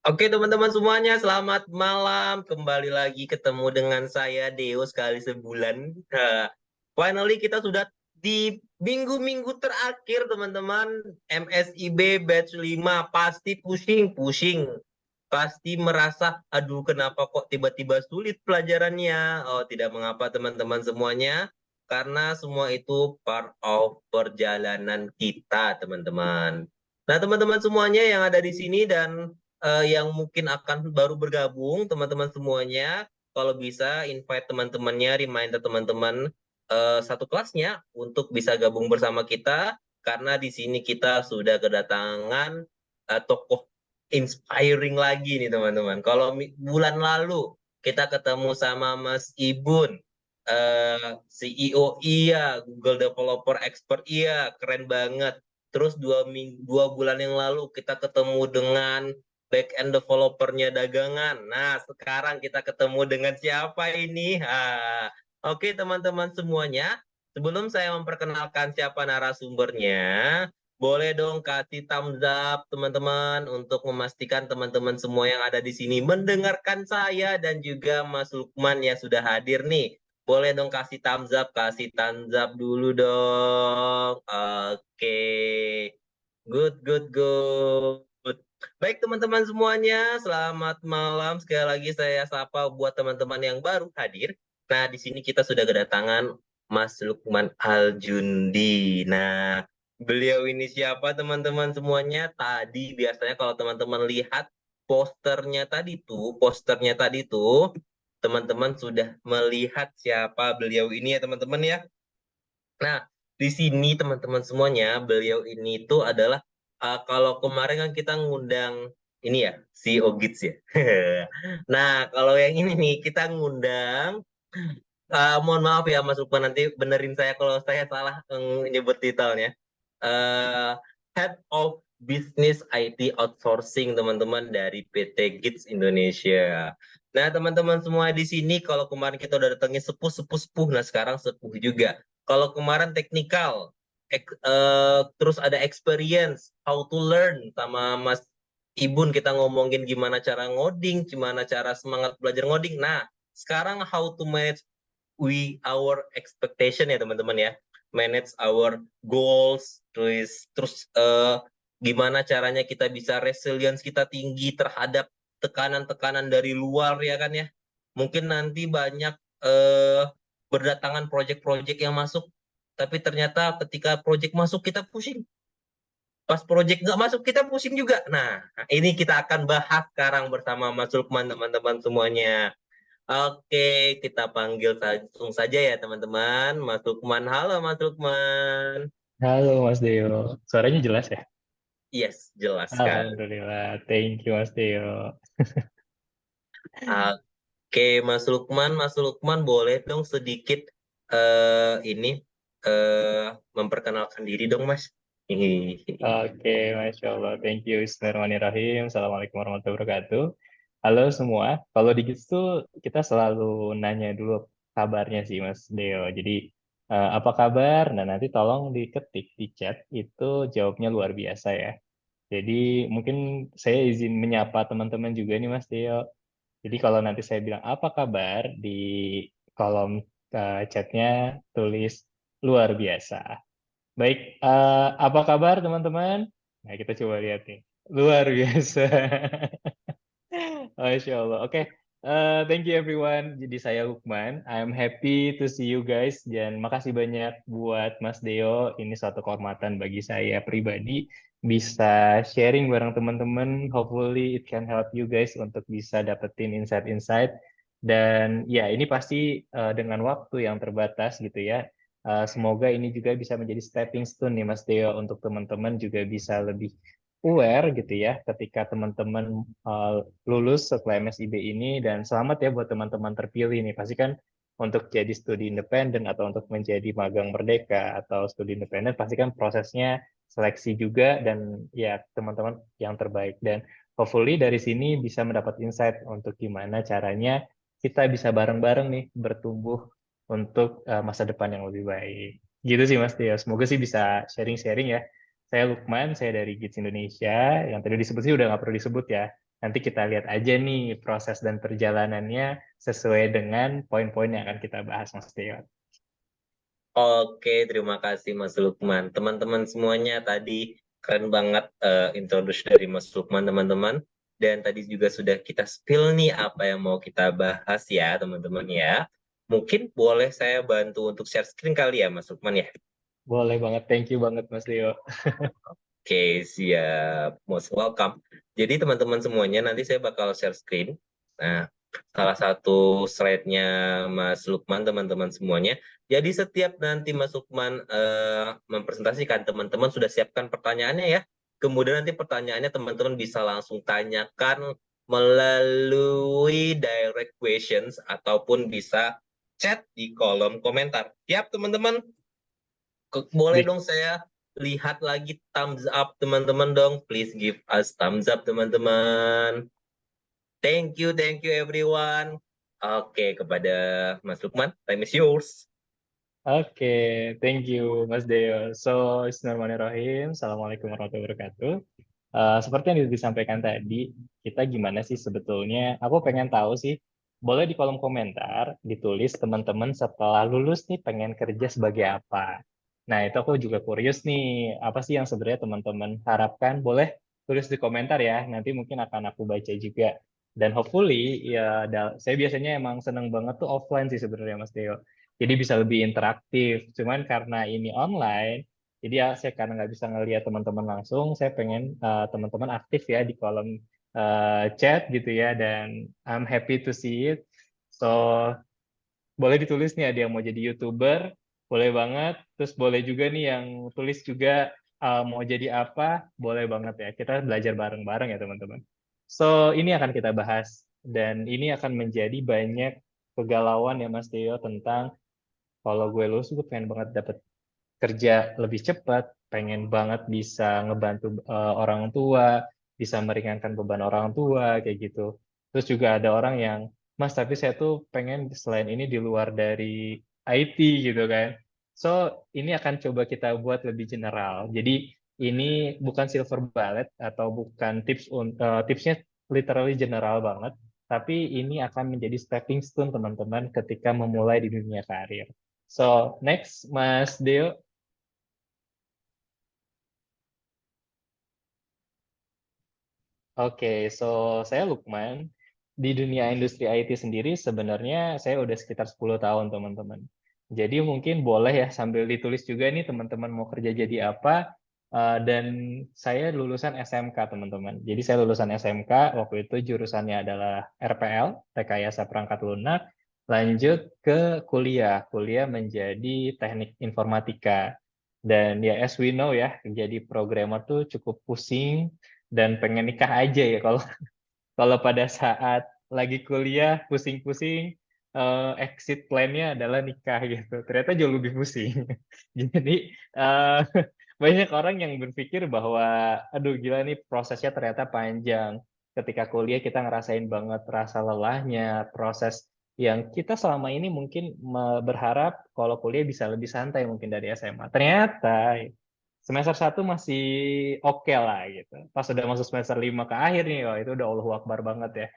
Oke teman-teman semuanya, selamat malam. Kembali lagi ketemu dengan saya Deo sekali sebulan. Finally kita sudah di minggu-minggu terakhir teman-teman. MSIB batch 5 pasti pusing-pusing. Pasti merasa, aduh kenapa kok tiba-tiba sulit pelajarannya. Oh tidak mengapa teman-teman semuanya. Karena semua itu part of perjalanan kita teman-teman. Nah teman-teman semuanya yang ada di sini dan yang mungkin akan baru bergabung, teman-teman semuanya, kalau bisa invite teman-temannya, reminder teman-teman satu kelasnya untuk bisa gabung bersama kita, karena di sini kita sudah kedatangan tokoh inspiring lagi nih teman-teman. Kalau bulan lalu kita ketemu sama Mas Ibun, CEO iya, Google Developer Expert iya, keren banget. Terus 2 bulan yang lalu kita ketemu dengan back end developernya dagangan. Nah, sekarang kita ketemu dengan siapa ini? Oke, teman-teman semuanya. Sebelum saya memperkenalkan siapa narasumbernya, boleh dong kasih thumbs up teman-teman untuk memastikan teman-teman semua yang ada di sini mendengarkan saya dan juga Mas Lukman yang sudah hadir nih. Boleh dong kasih thumbs up dulu dong. Oke. Good, good, good. Baik teman-teman semuanya, selamat malam. Sekali lagi saya sapa buat teman-teman yang baru hadir. Nah, di sini kita sudah kedatangan Mas Lukman Aljundi. Nah, beliau ini siapa teman-teman semuanya? Tadi biasanya kalau teman-teman lihat posternya tadi tuh, teman-teman sudah melihat siapa beliau ini ya teman-teman ya. Nah, di sini teman-teman semuanya, beliau ini itu adalah kalau kemarin kan kita ngundang ini ya, si Ogits ya. Nah, kalau yang ini nih kita ngundang, mohon maaf ya Mas Lukman, nanti benerin saya kalau saya salah nyebut titelnya. Eh, Head of Business IT Outsourcing teman-teman dari PT GITS Indonesia. Nah, teman-teman semua di sini kalau kemarin kita udah datangin sepuh-sepuh, nah sekarang sepuh juga. Kalau kemarin teknikal, terus ada experience, how to learn sama Mas Ibun kita ngomongin gimana cara ngoding, gimana cara semangat belajar ngoding. Nah, sekarang how to manage our expectation ya teman-teman ya, manage our goals, terus gimana caranya kita bisa resilience kita tinggi terhadap tekanan-tekanan dari luar ya kan ya. Mungkin nanti banyak eh, berdatangan project-project yang masuk, tapi ternyata ketika project masuk kita pusing, pas project nggak masuk kita pusing juga. Nah, ini kita akan bahas sekarang bersama Mas Lukman teman-teman semuanya. Oke, kita panggil langsung saja ya teman-teman. Mas Lukman, halo Mas Lukman. Halo Mas Deo, suaranya jelas ya? Yes, jelas sekali. Alhamdulillah, thank you Mas Deo. Oke, Mas Lukman boleh dong sedikit ini memperkenalkan diri dong, Mas. Hihihi. Oke, Masya Allah, thank you. Bismillahirrahmanirrahim. Assalamualaikum warahmatullahi wabarakatuh. Halo semua, kalau di GITS tuh kita selalu nanya dulu kabarnya sih Mas Deo. Jadi apa kabar? Nah nanti tolong diketik di chat, itu jawabnya luar biasa ya. Jadi mungkin saya izin menyapa teman-teman juga nih Mas Deo. Jadi kalau nanti saya bilang apa kabar di kolom chatnya tulis luar biasa. Baik, apa kabar teman-teman? Nah kita coba lihat nih. Luar biasa. Masya Allah. Oke, thank you everyone. Jadi saya Lukman. I'm happy to see you guys. Dan makasih banyak buat Mas Deo. Ini suatu kehormatan bagi saya pribadi. Bisa sharing bareng teman-teman. Hopefully it can help you guys untuk bisa dapetin insight-insight. Dan ya ini pasti dengan waktu yang terbatas gitu ya. Semoga ini juga bisa menjadi stepping stone nih Mas Deo untuk teman-teman juga bisa lebih aware gitu ya ketika teman-teman lulus setelah MSIB ini, dan selamat ya buat teman-teman terpilih nih. Pasti kan untuk jadi studi independen atau untuk menjadi magang merdeka atau studi independen pasti kan prosesnya seleksi juga, dan ya teman-teman yang terbaik, dan hopefully dari sini bisa mendapat insight untuk gimana caranya kita bisa bareng-bareng nih bertumbuh untuk masa depan yang lebih baik. Gitu sih Mas Tio. Semoga sih bisa sharing-sharing ya. Saya Lukman, saya dari GITS Indonesia. Yang tadi disebut sih udah nggak perlu disebut ya. Nanti kita lihat aja nih proses dan perjalanannya sesuai dengan poin-poin yang akan kita bahas, Mas Teo. Oke, terima kasih Mas Lukman. Teman-teman semuanya tadi keren banget introduce dari Mas Lukman, teman-teman. Dan tadi juga sudah kita spill nih apa yang mau kita bahas ya, teman-teman ya. Mungkin boleh saya bantu untuk share screen kali ya, Mas Lukman ya. Boleh banget, thank you banget Mas Teo. Oke, siap. Most welcome. Jadi teman-teman semuanya nanti saya bakal share screen. Nah, salah satu slide-nya Mas Lukman, teman-teman semuanya. Jadi setiap nanti Mas Lukman mempresentasikan, teman-teman sudah siapkan pertanyaannya ya. Kemudian nanti pertanyaannya teman-teman bisa langsung tanyakan melalui direct questions ataupun bisa chat di kolom komentar. Siap, teman-teman? Boleh Di dong saya lihat lagi thumbs up teman-teman dong. Please give us thumbs up teman-teman. Thank you everyone. Oke, kepada Mas Lukman, time is yours. Oke, thank you Mas Deo. So, Bismillahirrahmanirrahim. Assalamualaikum warahmatullahi wabarakatuh. Seperti yang disampaikan tadi, kita gimana sih sebetulnya? Aku pengen tahu sih, boleh di kolom komentar ditulis teman-teman setelah lulus nih pengen kerja sebagai apa. Nah, itu aku juga curious nih, apa sih yang sebenarnya teman-teman harapkan? Boleh tulis di komentar ya, nanti mungkin akan aku baca juga. Dan hopefully, ya, saya biasanya emang seneng banget tuh offline sih sebenarnya Mas Deo. Jadi bisa lebih interaktif. Cuman karena ini online, jadi ya saya karena nggak bisa ngelihat teman-teman langsung, saya pengen teman-teman aktif ya di kolom chat gitu ya, dan I'm happy to see it. So boleh ditulis nih ada yang mau jadi YouTuber, boleh banget. Terus boleh juga nih yang tulis juga mau jadi apa, boleh banget ya. Kita belajar bareng-bareng ya teman-teman. So ini akan kita bahas dan ini akan menjadi banyak kegalauan ya Mas Teo tentang kalau gue lulus gue pengen banget dapet kerja lebih cepat, pengen banget bisa ngebantu orang tua, bisa meringankan beban orang tua, kayak gitu. Terus juga ada orang yang, Mas, tapi saya tuh pengen selain ini di luar dari IT gitu kan. So, ini akan coba kita buat lebih general. Jadi, ini bukan silver bullet atau bukan tipsnya literally general banget, tapi ini akan menjadi stepping stone teman-teman ketika memulai di dunia karir. So, next, Mas Deo. Oke, so saya Lukman. Di dunia industri IT sendiri sebenarnya saya udah sekitar 10 tahun, teman-teman. Jadi mungkin boleh ya sambil ditulis juga nih teman-teman mau kerja jadi apa. Dan saya lulusan SMK, teman-teman. Jadi saya lulusan SMK, waktu itu jurusannya adalah RPL, Rekayasa Perangkat Lunak. Lanjut ke kuliah. Kuliah menjadi Teknik Informatika. Dan ya as we know ya, jadi programmer tuh cukup pusing dan pengen nikah aja ya kalau kalau pada saat lagi kuliah pusing-pusing exit plan-nya adalah nikah gitu. Ternyata jauh lebih pusing. Jadi eh, banyak orang yang berpikir bahwa aduh gila nih prosesnya ternyata panjang. Ketika kuliah kita ngerasain banget rasa lelahnya, proses yang kita selama ini mungkin berharap kalau kuliah bisa lebih santai mungkin dari SMA. Ternyata semester satu masih oke lah gitu. Pas udah masuk semester 5 ke akhir nih, wah itu udah Allahu Akbar banget ya.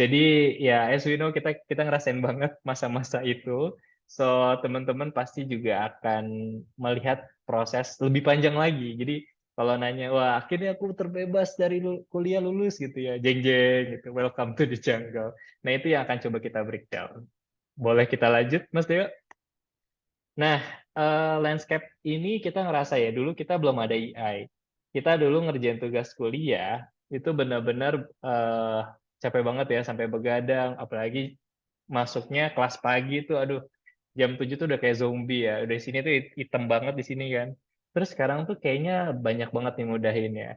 Jadi ya as we know kita ngerasain banget masa-masa itu. So teman-teman pasti juga akan melihat proses lebih panjang lagi. Jadi kalau nanya, wah akhirnya aku terbebas dari kuliah lulus gitu ya, jeng-jeng gitu, welcome to the jungle. Nah itu yang akan coba kita breakdown. Boleh kita lanjut, Mas Dewa? Nah, landscape ini kita ngerasa ya, dulu kita belum ada AI. Kita dulu ngerjain tugas kuliah, itu benar-benar capek banget ya, sampai begadang, apalagi masuknya kelas pagi itu, aduh, jam 7 tuh udah kayak zombie ya, udah di sini tuh hitam banget di sini kan. Terus sekarang tuh kayaknya banyak banget yang mudahin ya.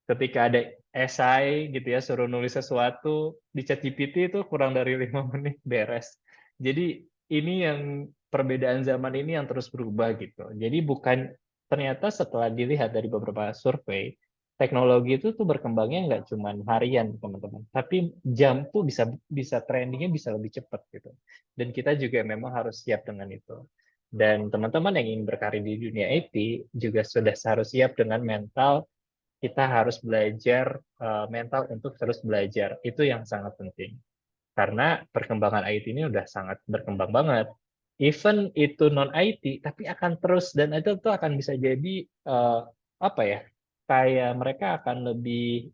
Ketika ada esai gitu ya, suruh nulis sesuatu, di ChatGPT itu kurang dari 5 menit beres. Jadi ini yang perbedaan zaman ini yang terus berubah gitu. Jadi bukan ternyata setelah dilihat dari beberapa survei, teknologi itu tuh berkembangnya nggak cuma harian teman-teman, tapi jam tuh bisa bisa trendingnya bisa lebih cepat gitu. Dan kita juga memang harus siap dengan itu. Dan teman-teman yang ingin berkarir di dunia IT juga sudah harus siap dengan mental kita harus belajar mental untuk terus belajar. Itu yang sangat penting. Karena perkembangan IT ini udah sangat berkembang banget. Even itu non IT, tapi akan terus dan itu tuh akan bisa jadi apa ya? Kayak mereka akan lebih,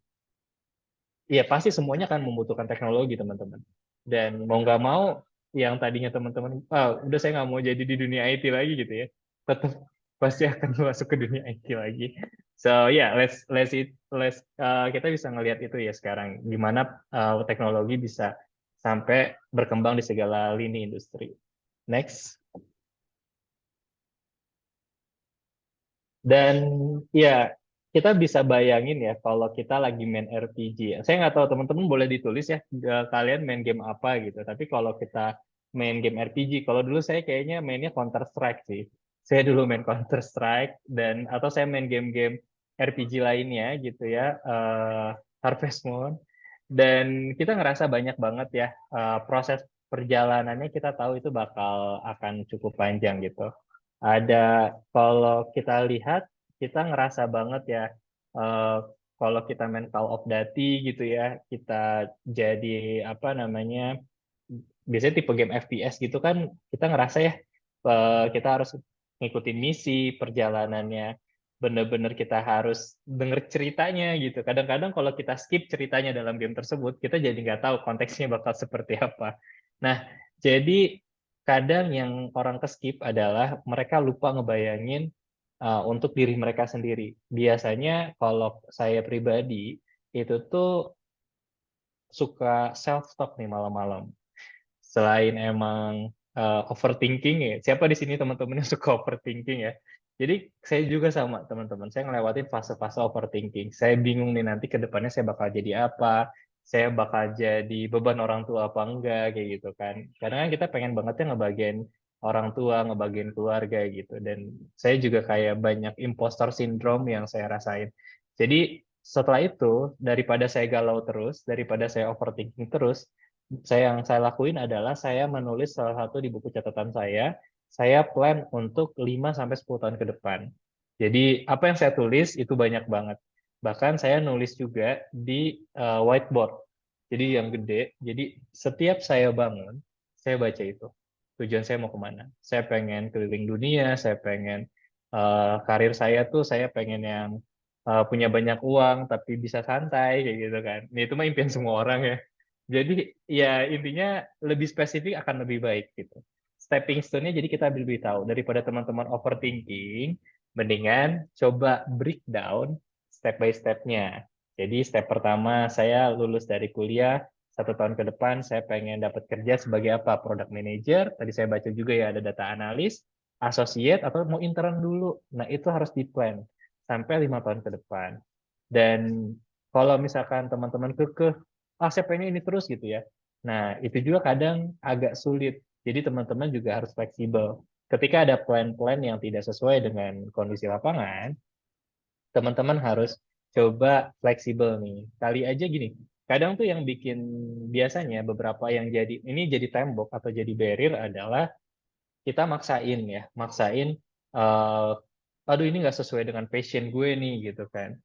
ya pasti semuanya akan membutuhkan teknologi teman-teman. Dan mau nggak mau, yang tadinya teman-teman, udah saya nggak mau jadi di dunia IT lagi gitu ya, tetap pasti akan masuk ke dunia IT lagi. So yeah, kita bisa ngelihat itu ya sekarang, gimana teknologi bisa sampai berkembang di segala lini industri. Next. Dan ya, kita bisa bayangin ya kalau kita lagi main RPG. Saya nggak tahu teman-teman boleh ditulis ya kalian main game apa gitu. Tapi kalau kita main game RPG, kalau dulu saya kayaknya mainnya Counter Strike sih. Saya dulu main Counter Strike dan atau saya main game-game RPG lainnya gitu ya, Harvest Moon. Dan kita ngerasa banyak banget ya proses perjalanannya, kita tahu itu bakal akan cukup panjang gitu. Ada, kalau kita lihat, kita ngerasa banget ya, eh, kalau kita main Call of Duty gitu ya, kita jadi apa namanya, biasanya tipe game FPS gitu kan, kita ngerasa ya, kita harus ngikutin misi, perjalanannya, bener-bener kita harus denger ceritanya gitu. Kadang-kadang kalau kita skip ceritanya dalam game tersebut, kita jadi nggak tahu konteksnya bakal seperti apa. Nah, jadi kadang yang orang keskip adalah mereka lupa ngebayangin untuk diri mereka sendiri. Biasanya kalau saya pribadi itu tuh suka self talk nih malam-malam. Selain emang overthinking ya. Siapa di sini teman-teman yang suka overthinking ya? Jadi saya juga sama teman-teman. Saya ngelewatin fase-fase overthinking. Saya bingung nih nanti ke depannya saya bakal jadi apa. Saya bakal jadi beban orang tua apa enggak kayak gitu kan. Karena kan kita pengen banget ya ngebagian orang tua, ngebagian keluarga gitu. Dan saya juga kayak banyak impostor syndrome yang saya rasain. Jadi setelah itu, daripada saya galau terus, daripada saya overthinking terus, yang saya lakuin adalah saya menulis salah satu di buku catatan saya plan untuk 5 sampai 10 tahun ke depan. Jadi apa yang saya tulis itu banyak banget. Bahkan saya nulis juga di whiteboard. Jadi yang gede. Jadi setiap saya bangun, saya baca itu. Tujuan saya mau kemana? Saya pengen keliling dunia, saya pengen karir saya tuh saya pengen yang punya banyak uang tapi bisa santai kayak gitu kan. Ini itu mah impian semua orang ya. Jadi ya intinya lebih spesifik akan lebih baik gitu. Stepping stone-nya jadi kita lebih tahu daripada teman-teman overthinking, mendingan coba breakdown step by step-nya. Jadi step pertama saya lulus dari kuliah, 1 tahun ke depan saya pengen dapat kerja sebagai apa? Product manager. Tadi saya baca juga ya ada data analis, associate atau mau intern dulu. Nah itu harus di plan sampai 5 tahun ke depan. Dan kalau misalkan teman-teman kekeh saya pengen ini terus gitu ya. Nah, itu juga kadang agak sulit. Jadi teman-teman juga harus fleksibel. Ketika ada plan-plan yang tidak sesuai dengan kondisi lapangan, teman-teman harus coba fleksibel nih. Kali aja gini, kadang tuh yang bikin biasanya beberapa yang jadi, ini jadi tembok atau jadi barrier adalah kita maksain ya, maksain, aduh ini nggak sesuai dengan passion gue nih gitu kan.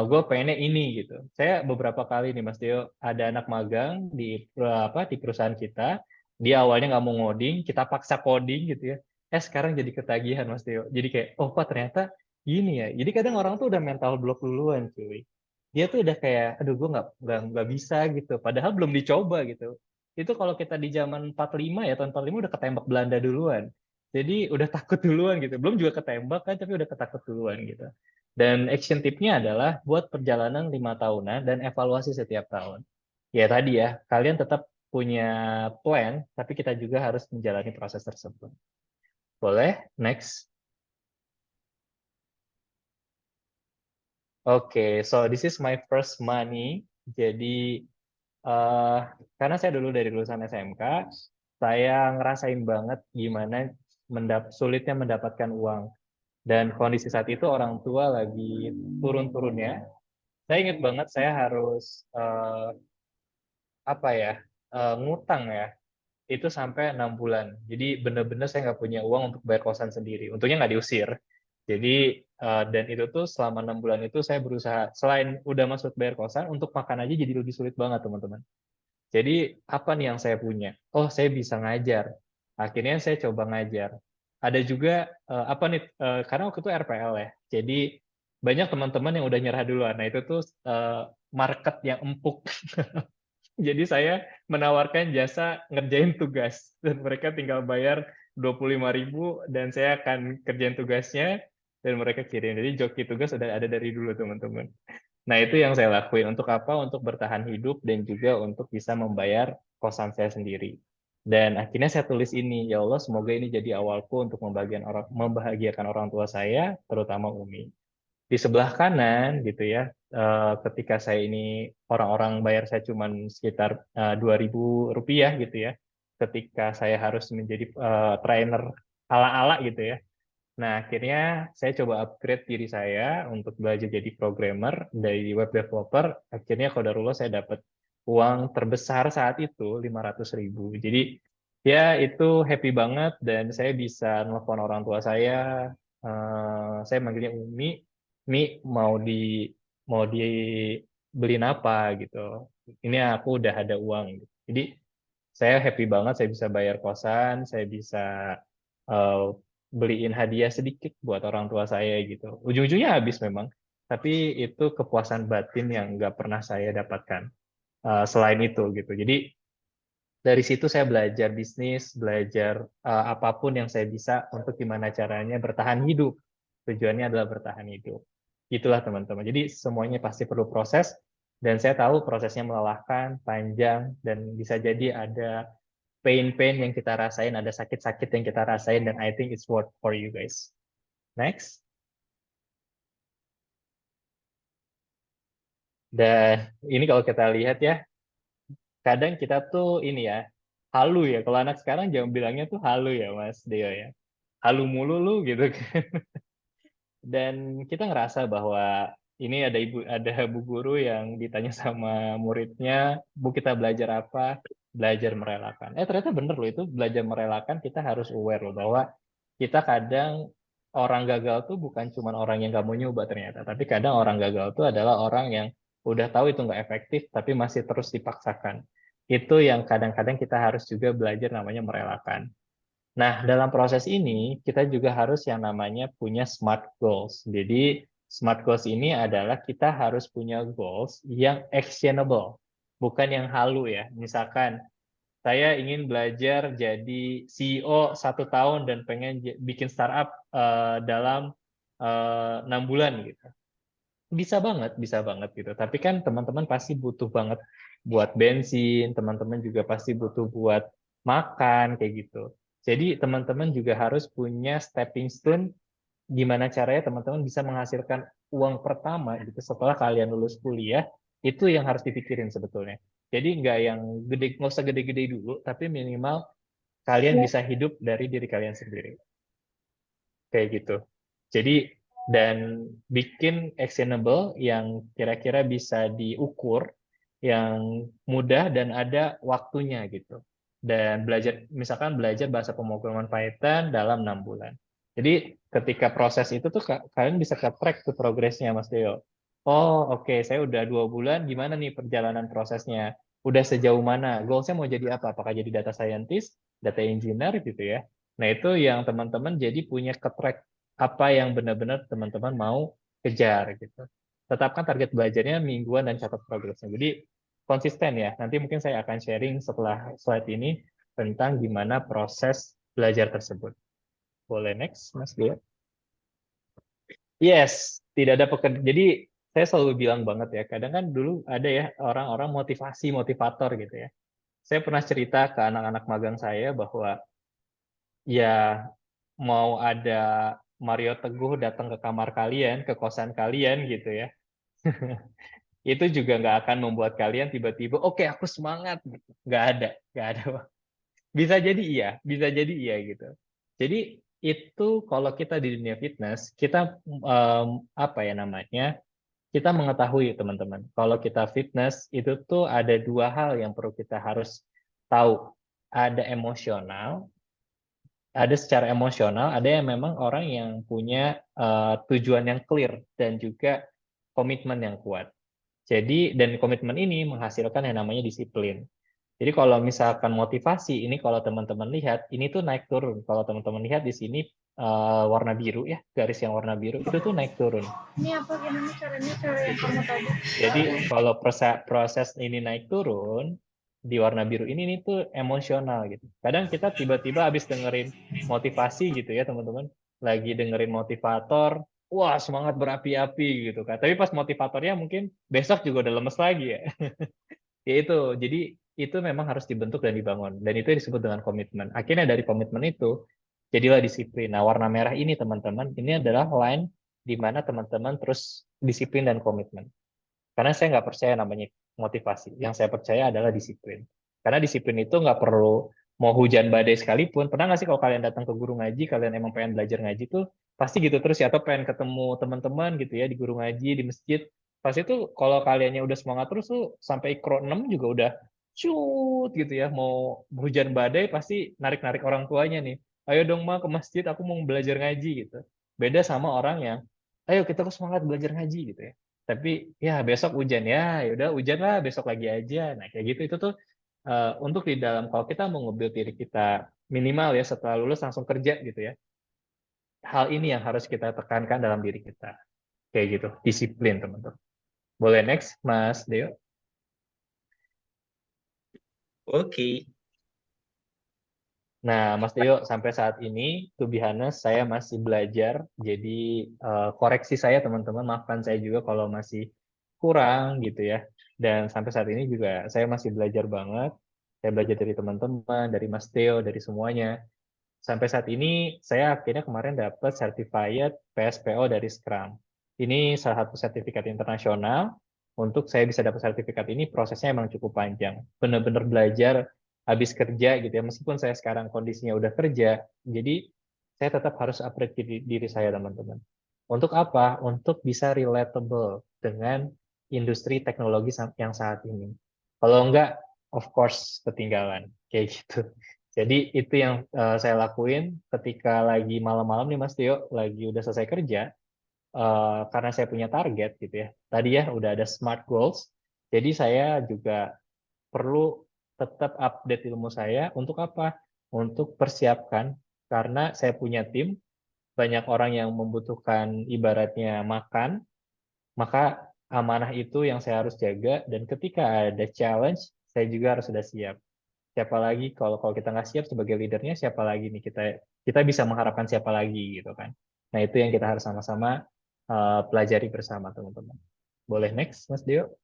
Gue pengennya ini gitu. Saya beberapa kali nih Mas Deo ada anak magang di apa di perusahaan kita. Dia awalnya nggak mau ngoding, kita paksa coding gitu ya. Sekarang jadi ketagihan Mas Deo. Jadi kayak, oh Pak ternyata gini ya. Jadi kadang orang tuh udah mental block duluan cuy. Dia tuh udah kayak, aduh gue nggak bisa gitu. Padahal belum dicoba gitu. Itu kalau kita di zaman 45 ya, tahun 45 udah ketembak Belanda duluan. Jadi udah takut duluan gitu. Belum juga ketembak kan, tapi udah ketakut duluan gitu. Dan action tipnya adalah buat perjalanan 5 tahunan dan evaluasi setiap tahun. Ya tadi ya, kalian tetap punya plan, tapi kita juga harus menjalani proses tersebut. Boleh? Next. Oke, so this is my first money. Jadi eh karena saya dulu dari lulusan SMK, saya ngerasain banget gimana sulitnya mendapatkan uang. Dan kondisi saat itu orang tua lagi turun-turunnya. Saya ingat banget saya harus apa ya, ngutang ya. Itu sampai 6 bulan. Jadi bener-bener saya nggak punya uang untuk bayar kosan sendiri. Untungnya nggak diusir. Jadi Dan itu tuh selama 6 bulan itu saya berusaha, selain udah masuk bayar kosan, untuk makan aja jadi lebih sulit banget teman-teman. Jadi apa nih yang saya punya? Oh, saya bisa ngajar. Akhirnya saya coba ngajar. Ada juga apa nih? Karena waktu itu RPL ya. Jadi banyak teman-teman yang udah nyerah duluan. Nah itu tuh market yang empuk. Jadi saya menawarkan jasa ngerjain tugas dan mereka tinggal bayar 25.000 dan saya akan kerjain tugasnya dan mereka kirim. Jadi joki tugas udah ada dari dulu teman-teman. Nah, itu yang saya lakuin. Untuk apa? Untuk bertahan hidup dan juga untuk bisa membayar kosan saya sendiri. Dan akhirnya saya tulis ini, ya Allah, semoga ini jadi awalku untuk membahagiakan orang tua saya, terutama Umi. Di sebelah kanan, gitu ya, ketika saya ini orang-orang bayar saya cuma sekitar 2.000 rupiah gitu ya, ketika saya harus menjadi trainer ala-ala gitu ya. Nah, akhirnya saya coba upgrade diri saya untuk belajar jadi programmer dari web developer. Akhirnya qadarullah saya dapat uang terbesar saat itu 500.000. Jadi ya itu happy banget dan saya bisa nelfon orang tua saya. Saya manggilnya Umi, Mi mau dibeliin apa gitu. Ini aku udah ada uang. Jadi saya happy banget saya bisa bayar kosan, saya bisa eh, beliin hadiah sedikit buat orang tua saya gitu. Ujung-ujungnya habis memang, tapi itu kepuasan batin yang nggak pernah saya dapatkan selain itu gitu. Jadi dari situ saya belajar bisnis, belajar apapun yang saya bisa untuk gimana caranya bertahan hidup. Tujuannya adalah bertahan hidup. Itulah teman-teman. Jadi semuanya pasti perlu proses dan saya tahu prosesnya melelahkan, panjang dan bisa jadi ada pain-pain yang kita rasain, ada sakit-sakit yang kita rasain dan I think it's worth for you guys. Next. Dan ini kalau kita lihat ya, kadang kita tuh ini ya, halu ya. Kalau anak sekarang jangan bilangnya tuh halu ya, Mas Deo ya. Halu mulu lu gitu kan. Dan kita ngerasa bahwa ini ada bu guru yang ditanya sama muridnya, Bu kita belajar apa? Belajar merelakan. Ternyata bener loh itu belajar merelakan kita harus aware loh bahwa kita kadang orang gagal tuh bukan cuma orang yang gak mau nyoba ternyata, tapi kadang orang gagal tuh adalah orang yang udah tahu itu nggak efektif tapi masih terus dipaksakan. Itu yang kadang-kadang kita harus juga belajar namanya merelakan. Nah, dalam proses ini kita juga harus yang namanya punya SMART goals. Jadi SMART goals ini adalah kita harus punya goals yang actionable, bukan yang halu ya. Misalkan saya ingin belajar jadi CEO 1 tahun dan pengen bikin startup dalam 6 bulan gitu. Bisa banget gitu. Tapi kan teman-teman pasti butuh banget buat bensin, teman-teman juga pasti butuh buat makan kayak gitu. Jadi teman-teman juga harus punya stepping stone gimana caranya teman-teman bisa menghasilkan uang pertama gitu setelah kalian lulus kuliah, itu yang harus dipikirin sebetulnya. Jadi nggak usah gede-gede dulu, tapi minimal kalian bisa hidup dari diri kalian sendiri. Kayak gitu. Jadi dan bikin actionable yang kira-kira bisa diukur, yang mudah dan ada waktunya gitu. Dan belajar, misalkan belajar bahasa pemrograman Python dalam 6 bulan. Jadi ketika proses itu tuh kalian bisa ke-track tuh progresnya Mas Deo. Oh oke, saya udah 2 bulan, gimana nih perjalanan prosesnya? Udah sejauh mana? Goalsnya mau jadi apa? Apakah jadi data scientist, data engineer gitu ya? Nah, itu yang teman-teman jadi punya ketrack apa yang benar-benar teman-teman mau kejar gitu. Tetapkan target belajarnya mingguan dan catat progresnya. Jadi konsisten ya. Nanti mungkin saya akan sharing setelah slide ini tentang gimana proses belajar tersebut. Boleh next, Mas Dia? Yes, tidak ada pekerjaan. Jadi saya selalu bilang banget ya, kadang kan dulu ada ya orang-orang motivator gitu ya. Saya pernah cerita ke anak-anak magang saya bahwa ya mau ada Mario Teguh datang ke kamar kalian, ke kosan kalian gitu ya. Itu juga nggak akan membuat kalian tiba-tiba, oke aku semangat. Nggak ada. Bisa jadi iya gitu. Jadi itu kalau kita di dunia fitness, kita apa ya namanya, kita mengetahui teman-teman, kalau kita fitness itu tuh ada 2 hal yang perlu kita harus tahu. Ada emosional, ada secara emosional, ada yang memang orang yang punya tujuan yang clear dan juga komitmen yang kuat. Jadi, dan komitmen ini menghasilkan yang namanya disiplin. Jadi kalau misalkan motivasi, ini kalau teman-teman lihat, ini tuh naik turun. Kalau teman-teman lihat di sini warna biru ya, garis yang warna biru itu tuh naik turun. Ini apa gimana caranya cara yang kamu tadi? Jadi kalau proses ini naik turun, di warna biru ini nih tuh emosional gitu. Kadang kita tiba-tiba habis dengerin motivasi gitu ya teman-teman, lagi dengerin motivator, wah semangat berapi-api gitu kan. Tapi pas motivatornya mungkin besok juga udah lemes lagi ya. Ya itu, jadi itu memang harus dibentuk dan dibangun. Dan itu disebut dengan komitmen. Akhirnya dari komitmen itu, jadilah disiplin. Nah, warna merah ini teman-teman, ini adalah line di mana teman-teman terus disiplin dan komitmen. Karena saya nggak percaya namanya motivasi. Yang saya percaya adalah disiplin. Karena disiplin itu nggak perlu mau hujan badai sekalipun. Pernah nggak sih kalau kalian datang ke guru ngaji, kalian emang pengen belajar ngaji tuh, pasti gitu terus ya, atau pengen ketemu teman-teman gitu ya di guru ngaji, di masjid. Pasti tuh kalau kaliannya udah semangat terus tuh sampai ikro 6 juga udah cut gitu ya. Mau hujan badai pasti narik-narik orang tuanya nih. Ayo dong ma ke masjid, aku mau belajar ngaji gitu. Beda sama orang yang, ayo kita semangat belajar ngaji gitu ya. Tapi ya besok hujan ya, ya udah hujan lah besok lagi aja. Nah kayak gitu itu tuh untuk di dalam kalau kita mau nge-build diri kita minimal ya setelah lulus langsung kerja gitu ya. Hal ini yang harus kita tekankan dalam diri kita. Kayak gitu, disiplin teman-teman. Boleh next, Mas Deo? Oke. Nah, Mas Deo, sampai saat ini, to be honest, saya masih belajar. Jadi, koreksi saya, teman-teman. Maafkan saya juga kalau masih kurang, gitu ya. Dan sampai saat ini juga, saya masih belajar banget. Saya belajar dari teman-teman, dari Mas Deo, dari semuanya. Sampai saat ini, saya akhirnya kemarin dapat certified PSPO dari Scrum. Ini salah satu sertifikat internasional. Untuk saya bisa dapat sertifikat ini, prosesnya emang cukup panjang. Benar-benar belajar habis kerja gitu ya. Meskipun saya sekarang kondisinya udah kerja, jadi saya tetap harus upgrade diri saya, teman-teman. Untuk apa? Untuk bisa relatable dengan industri teknologi yang saat ini. Kalau enggak, of course, ketinggalan. Kayak gitu. Jadi itu yang saya lakuin ketika lagi malam-malam nih Mas Tio, lagi udah selesai kerja, karena saya punya target gitu ya. Tadi ya udah ada SMART goals, jadi saya juga perlu tetap update ilmu saya untuk apa? Untuk persiapkan, karena saya punya tim, banyak orang yang membutuhkan ibaratnya makan, maka amanah itu yang saya harus jaga, dan ketika ada challenge, saya juga harus sudah siap. Siapa lagi kalau kalau kita nggak siap sebagai leadernya, siapa lagi nih kita kita bisa mengharapkan siapa lagi gitu kan. Nah itu yang kita harus sama-sama pelajari bersama teman-teman. Boleh next Mas Dio?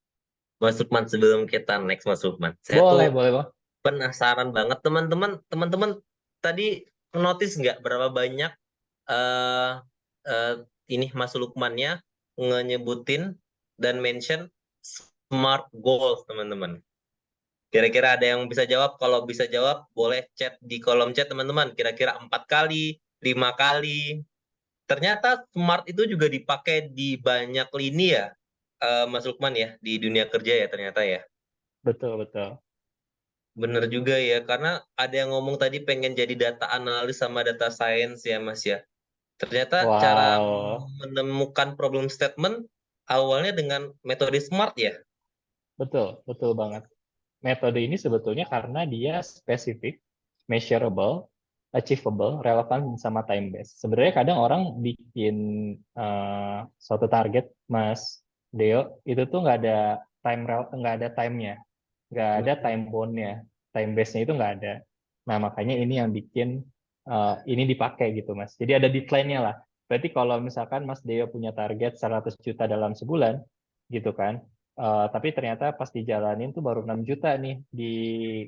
Mas Lukman, sebelum kita next Mas Lukman, saya Boleh, tuh boleh Bang. penasaran banget teman-teman tadi notice nggak berapa banyak eh eh, ini Mas Lukmannya ngesebutin dan mention smart goals teman-teman. Kira-kira ada yang bisa jawab? Kalau bisa jawab, boleh chat di kolom chat teman-teman. Kira-kira 4 kali, 5 kali. Ternyata smart itu juga dipakai di banyak lini ya, Mas Lukman ya, di dunia kerja ya ternyata ya. Betul, betul. Bener juga ya, karena ada yang ngomong tadi pengen jadi data analis sama data science ya Mas ya. Ternyata cara Wow, menemukan problem statement awalnya dengan metode SMART ya. betul, betul banget. Metode ini sebetulnya karena dia spesifik, measurable, achievable, relevan sama time based. Sebenarnya kadang orang bikin suatu target, Mas Deo, itu tuh nggak ada time-nya, nggak ada time bound-nya, time base-nya itu nggak ada. Nah makanya ini yang bikin ini dipakai gitu, Mas. Jadi ada deadline-nya lah. Berarti kalau misalkan Mas Deo punya target 100 juta dalam sebulan, gitu kan, tapi ternyata pas dijalanin tuh baru 6 juta nih di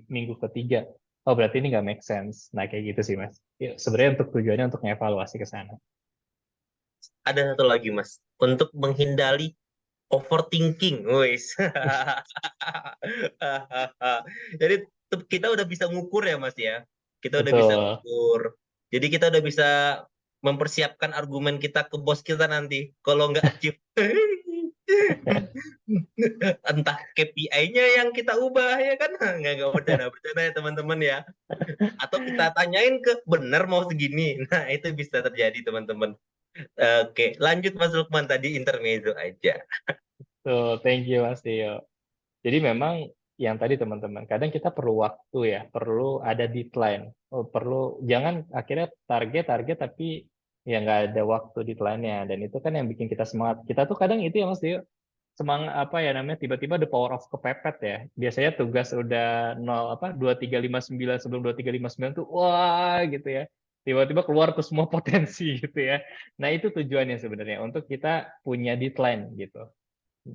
minggu ketiga. Oh, berarti ini nggak make sense. Nah, kayak gitu sih, Mas. Ya, sebenarnya untuk tujuannya untuk ngevaluasi ke sana. Ada satu lagi Mas, untuk menghindari overthinking, wis. Jadi kita udah bisa ngukur ya Mas ya. Kita udah bisa Betul. ngukur. Jadi kita udah bisa mempersiapkan argumen kita ke bos kita nanti. Kalau nggak achieve. Entah KPI-nya yang kita ubah ya kan? Nggak bercanda-bercanda ya teman-teman ya. Atau kita tanyain ke bener mau segini. Nah, itu bisa terjadi teman-teman. Oke, lanjut Mas Lukman tadi intermezzo aja. Tuh, thank you Mas Tio. Jadi memang yang tadi teman-teman, kadang kita perlu waktu ya, perlu ada deadline. Oh, perlu jangan akhirnya target tapi ya nggak ada waktu deadline-nya. Dan itu kan yang bikin kita semangat. Kita tuh kadang itu ya Mas Tio, semangat apa ya namanya, tiba-tiba the power of kepepet ya. Biasanya tugas udah 2359 sebelum 2359 tuh wah gitu ya. Tiba-tiba keluar tuh semua potensi gitu ya. Nah, itu tujuannya sebenarnya untuk kita punya deadline gitu.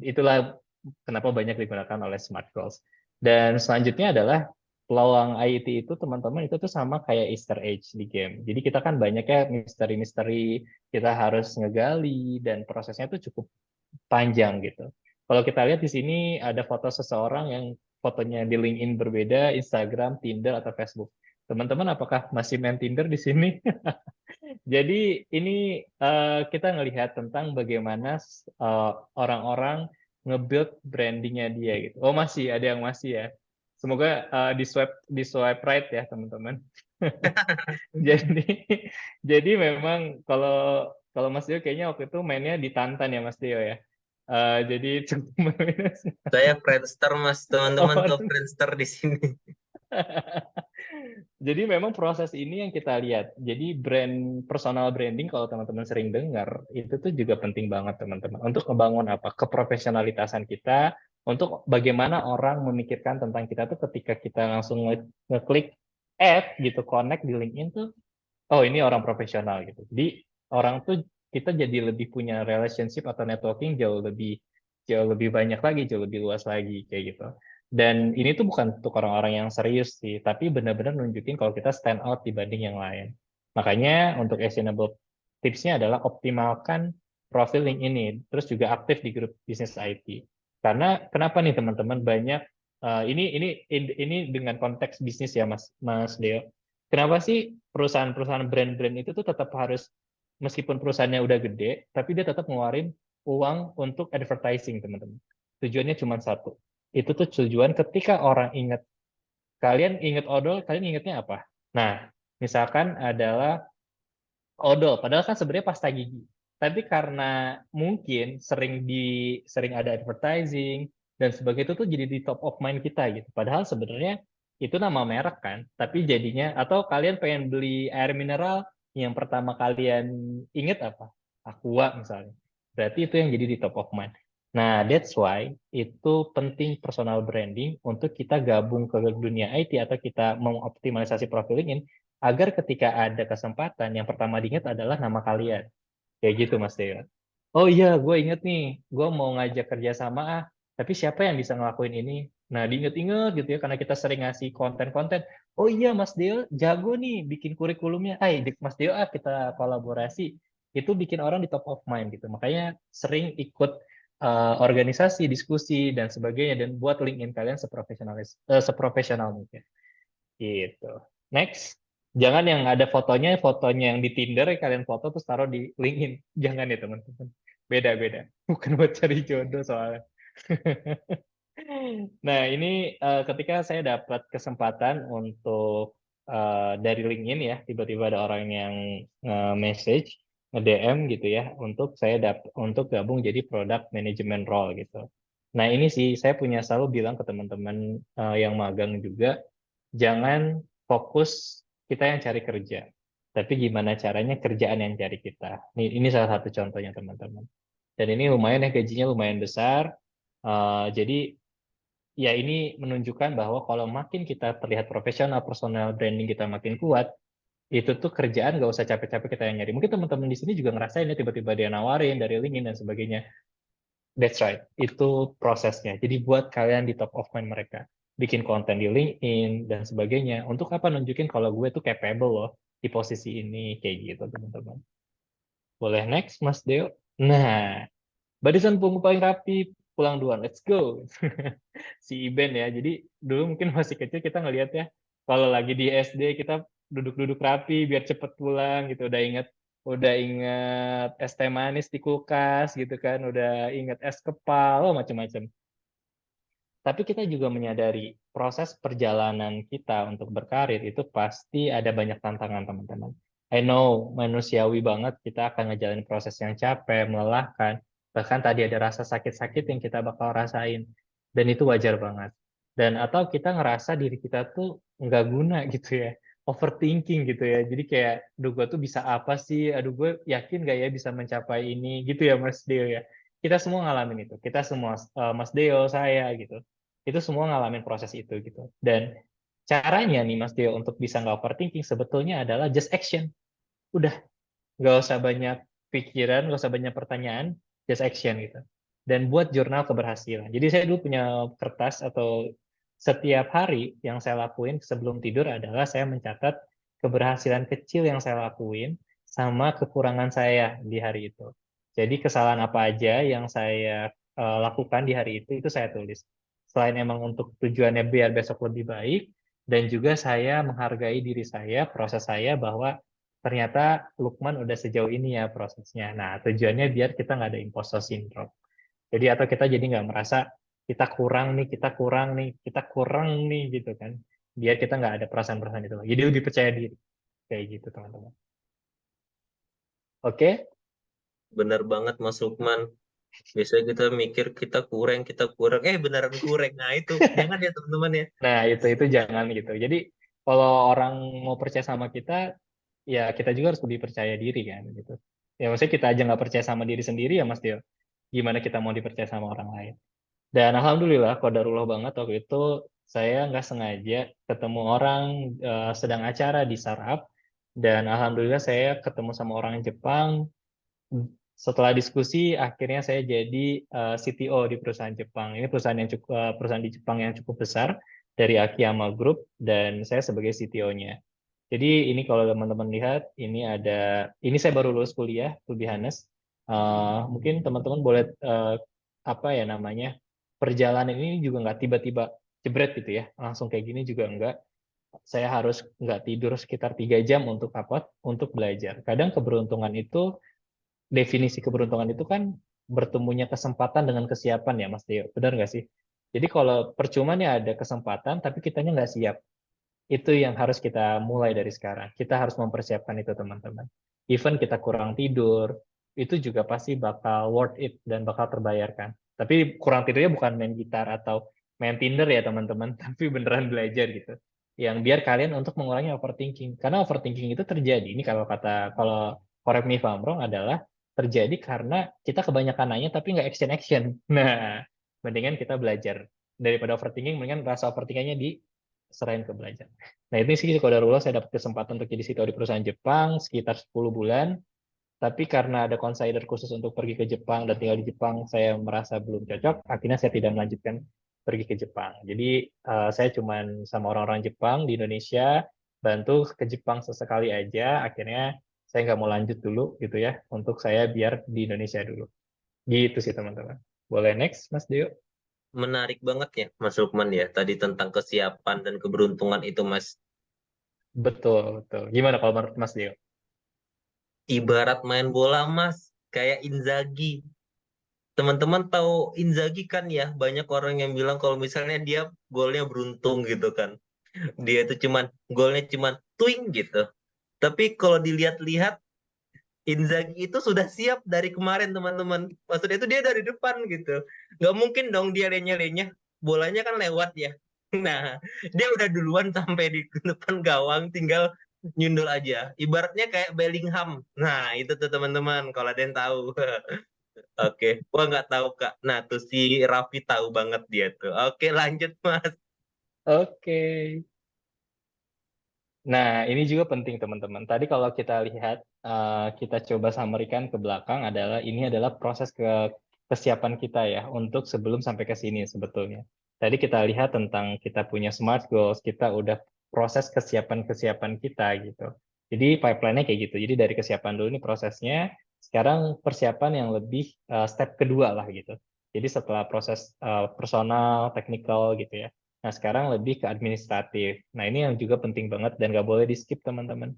Itulah kenapa banyak digunakan oleh smart goals. Dan selanjutnya adalah peluang IT itu teman-teman itu tuh sama kayak Easter egg di game. Jadi kita kan banyak ya misteri-misteri, kita harus ngegali dan prosesnya tuh cukup panjang gitu. Kalau kita lihat di sini ada foto seseorang yang fotonya di LinkedIn berbeda, Instagram, Tinder atau Facebook. Teman-teman apakah masih main Tinder di sini? Jadi ini kita ngelihat tentang bagaimana orang-orang nge-build brandingnya dia gitu. Oh masih ada yang masih ya. Semoga di swipe right ya teman-teman. Jadi jadi memang kalau kalau Mas Dio kayaknya waktu itu mainnya di Tantan ya Mas Dio ya. Jadi cukup Saya Friendster Mas, teman-teman oh, tuh Friendster di sini. Jadi memang proses ini yang kita lihat. Jadi personal branding kalau teman-teman sering dengar itu tuh juga penting banget teman-teman untuk ngebangun apa keprofesionalitasan kita, untuk bagaimana orang memikirkan tentang kita tuh ketika kita langsung ngeklik add gitu connect di LinkedIn tuh, oh ini orang profesional gitu. Jadi orang tuh kita jadi lebih punya relationship atau networking jauh lebih banyak lagi, jauh lebih luas lagi kayak gitu. Dan ini tuh bukan untuk orang-orang yang serius sih, tapi benar-benar nunjukin kalau kita stand out dibanding yang lain. Makanya untuk actionable tipsnya adalah optimalkan profil LinkedIn ini, terus juga aktif di grup bisnis IT. Karena kenapa nih teman-teman banyak ini dengan konteks bisnis ya Mas Deo. Kenapa sih perusahaan-perusahaan brand-brand itu tuh tetap harus meskipun perusahaannya udah gede, tapi dia tetap ngeluarin uang untuk advertising, teman-teman. Tujuannya cuma satu. Itu tuh tujuan ketika orang ingat, kalian ingat odol, kalian ingatnya apa? Nah, misalkan adalah odol, padahal kan sebenarnya pasta gigi. Tapi karena mungkin sering ada advertising dan sebagainya itu tuh jadi di top of mind kita gitu. Padahal sebenarnya itu nama merek kan, tapi jadinya atau kalian pengen beli air mineral yang pertama kalian inget apa? Aqua misalnya. Berarti itu yang jadi di top of mind. Nah, that's why itu penting personal branding untuk kita gabung ke dunia IT atau kita mengoptimalisasi profil LinkedIn agar ketika ada kesempatan yang pertama diingat adalah nama kalian. Kayak gitu Mas Deo. Oh iya, gue inget nih, gue mau ngajak kerja sama tapi siapa yang bisa ngelakuin ini? Nah, diinget-inget gitu ya, karena kita sering ngasih konten-konten. Oh iya, Mas Deo jago nih bikin kurikulumnya. Mas Deo kita kolaborasi. Itu bikin orang di top of mind gitu. Makanya sering ikut organisasi, diskusi, dan sebagainya. Dan buat LinkedIn kalian seprofesional mungkin. Gitu. Next. Jangan yang ada fotonya yang di Tinder kalian foto terus taruh di LinkedIn. Jangan ya teman-teman. Beda-beda. Bukan buat cari jodoh soalnya. Nah, ini ketika saya dapat kesempatan untuk dari LinkedIn ya, tiba-tiba ada orang yang message, nge-DM gitu ya, untuk gabung jadi product management role gitu. Nah, ini sih saya punya selalu bilang ke teman-teman yang magang juga, jangan fokus kita yang cari kerja, tapi gimana caranya kerjaan yang cari kita. Ini salah satu contohnya teman-teman. Dan ini lumayan ya gajinya lumayan besar. Jadi ya ini menunjukkan bahwa kalau makin kita terlihat profesional, personal branding kita makin kuat, itu tuh kerjaan nggak usah capek-capek kita yang nyari. Mungkin teman-teman di sini juga ngerasain ya tiba-tiba dia nawarin dari LinkedIn dan sebagainya. That's right, itu prosesnya. Jadi buat kalian di top of mind mereka, bikin konten di LinkedIn dan sebagainya. Untuk apa nunjukin kalau gue tuh capable loh di posisi ini kayak gitu teman-teman. Boleh next Mas Deo? Nah, barisan punggung paling rapi, pulang duluan, let's go. Si Iben ya, jadi dulu mungkin masih kecil kita ngelihat ya, kalau lagi di SD kita duduk-duduk rapi biar cepet pulang gitu, udah inget udah inget es teh manis di kulkas gitu kan, udah inget es kepal, macam-macam. Tapi kita juga menyadari proses perjalanan kita untuk berkarir itu pasti ada banyak tantangan, teman-teman. I know, manusiawi banget kita akan ngejalanin proses yang capek, melelahkan, bahkan tadi ada rasa sakit-sakit yang kita bakal rasain. Dan itu wajar banget. Dan atau kita ngerasa diri kita tuh nggak guna gitu ya, overthinking gitu ya. Jadi kayak, aduh gue tuh bisa apa sih, aduh gue yakin gak ya bisa mencapai ini, gitu ya Mas Deo ya. Kita semua ngalamin itu, kita semua, Mas Deo, saya gitu itu semua ngalamin proses itu gitu. Dan caranya nih Mas Deo untuk bisa nggak overthinking sebetulnya adalah just action. Udah, nggak usah banyak pikiran, nggak usah banyak pertanyaan, just action gitu. Dan buat jurnal keberhasilan. Jadi saya dulu punya kertas atau setiap hari yang saya lakuin sebelum tidur adalah saya mencatat keberhasilan kecil yang saya lakuin sama kekurangan saya di hari itu. Jadi kesalahan apa aja yang saya lakukan di hari itu saya tulis. Selain emang untuk tujuannya biar besok lebih baik, dan juga saya menghargai diri saya, proses saya bahwa ternyata Lukman udah sejauh ini ya prosesnya. Nah, tujuannya biar kita nggak ada imposter syndrome. Jadi atau kita jadi nggak merasa kita kurang nih, kita kurang nih, kita kurang nih gitu kan. Biar kita nggak ada perasaan-perasaan itu. Jadi lebih percaya diri. Kayak gitu teman-teman. Oke? Bener banget Mas Lukman. Biasanya kita mikir kita kurang, beneran kurang. Nah itu, jangan ya teman-teman ya. Nah, itu jangan gitu. Jadi kalau orang mau percaya sama kita, ya kita juga harus lebih percaya diri kan gitu. Ya maksudnya kita aja nggak percaya sama diri sendiri ya Mas Tio. Gimana kita mau dipercaya sama orang lain? Dan alhamdulillah, qadarullah banget waktu itu saya nggak sengaja ketemu orang sedang acara di startup dan alhamdulillah saya ketemu sama orang Jepang. Setelah diskusi, akhirnya saya jadi CTO di perusahaan Jepang. Ini perusahaan di Jepang yang cukup besar dari Akiyama Group dan saya sebagai CTO-nya. Jadi ini kalau teman-teman lihat, ini saya baru lulus kuliah, to be honest. Mungkin teman-teman boleh apa ya namanya perjalanan ini juga nggak tiba-tiba jebret gitu ya, langsung kayak gini juga enggak. Saya harus nggak tidur sekitar 3 jam untuk apa? Untuk belajar. Kadang keberuntungan itu definisi keberuntungan itu kan bertemunya kesempatan dengan kesiapan ya Mas Teo, benar nggak sih? Jadi kalau percuma nih ada kesempatan tapi kitanya nggak siap, itu yang harus kita mulai dari sekarang. Kita harus mempersiapkan itu teman-teman. Even kita kurang tidur, itu juga pasti bakal worth it dan bakal terbayarkan. Tapi kurang tidurnya bukan main gitar atau main Tinder ya teman-teman, tapi beneran belajar gitu. Yang biar kalian untuk mengurangi overthinking. Karena overthinking itu terjadi, ini kalau correct me if I'm wrong adalah terjadi karena kita kebanyakan nanya tapi nggak action-action. Nah, mendingan kita belajar. Daripada overthinking, mendingan rasa overthinkingnya diserahin ke belajar. Nah, ini sih qadarullah saya dapat kesempatan untuk jadi CTO di perusahaan Jepang sekitar 10 bulan. Tapi karena ada consider khusus untuk pergi ke Jepang dan tinggal di Jepang, saya merasa belum cocok. Akhirnya saya tidak melanjutkan pergi ke Jepang. Jadi saya cuma sama orang-orang Jepang di Indonesia, bantu ke Jepang sesekali aja. Akhirnya saya nggak mau lanjut dulu gitu ya, untuk saya biar di Indonesia dulu. Gitu sih teman-teman. Boleh next, Mas Dio? Menarik banget ya Mas Lukman ya, tadi tentang kesiapan dan keberuntungan itu Mas. Betul, betul. Gimana kalau menurut Mas Dio? Ibarat main bola Mas, kayak Inzaghi. Teman-teman tahu Inzaghi kan ya, banyak orang yang bilang kalau misalnya dia golnya beruntung gitu kan. Dia itu golnya cuman twing gitu. Tapi kalau dilihat-lihat Inzaghi itu sudah siap dari kemarin teman-teman. Maksudnya itu dia dari depan gitu. Nggak mungkin dong dia lenya-lenya. Bolanya kan lewat ya. Nah, dia udah duluan sampai di depan gawang, tinggal nyundul aja. Ibaratnya kayak Bellingham. Nah, itu tuh teman-teman, kalau ada yang tahu. Oke, gua nggak tahu Kak. Nah, tuh si Raffi tahu banget dia tuh. Oke, lanjut Mas. Oke. Nah, ini juga penting teman-teman. Tadi kalau kita lihat, kita coba samarikan ke belakang ini adalah proses kesiapan kita ya untuk sebelum sampai ke sini sebetulnya. Tadi kita lihat tentang kita punya smart goals, kita udah proses kesiapan-kesiapan kita gitu. Jadi pipeline-nya kayak gitu. Jadi dari kesiapan dulu ini prosesnya, sekarang persiapan yang lebih step kedua lah gitu. Jadi setelah proses personal, technical gitu ya. Nah, sekarang lebih ke administratif. Nah, ini yang juga penting banget dan nggak boleh di-skip, teman-teman.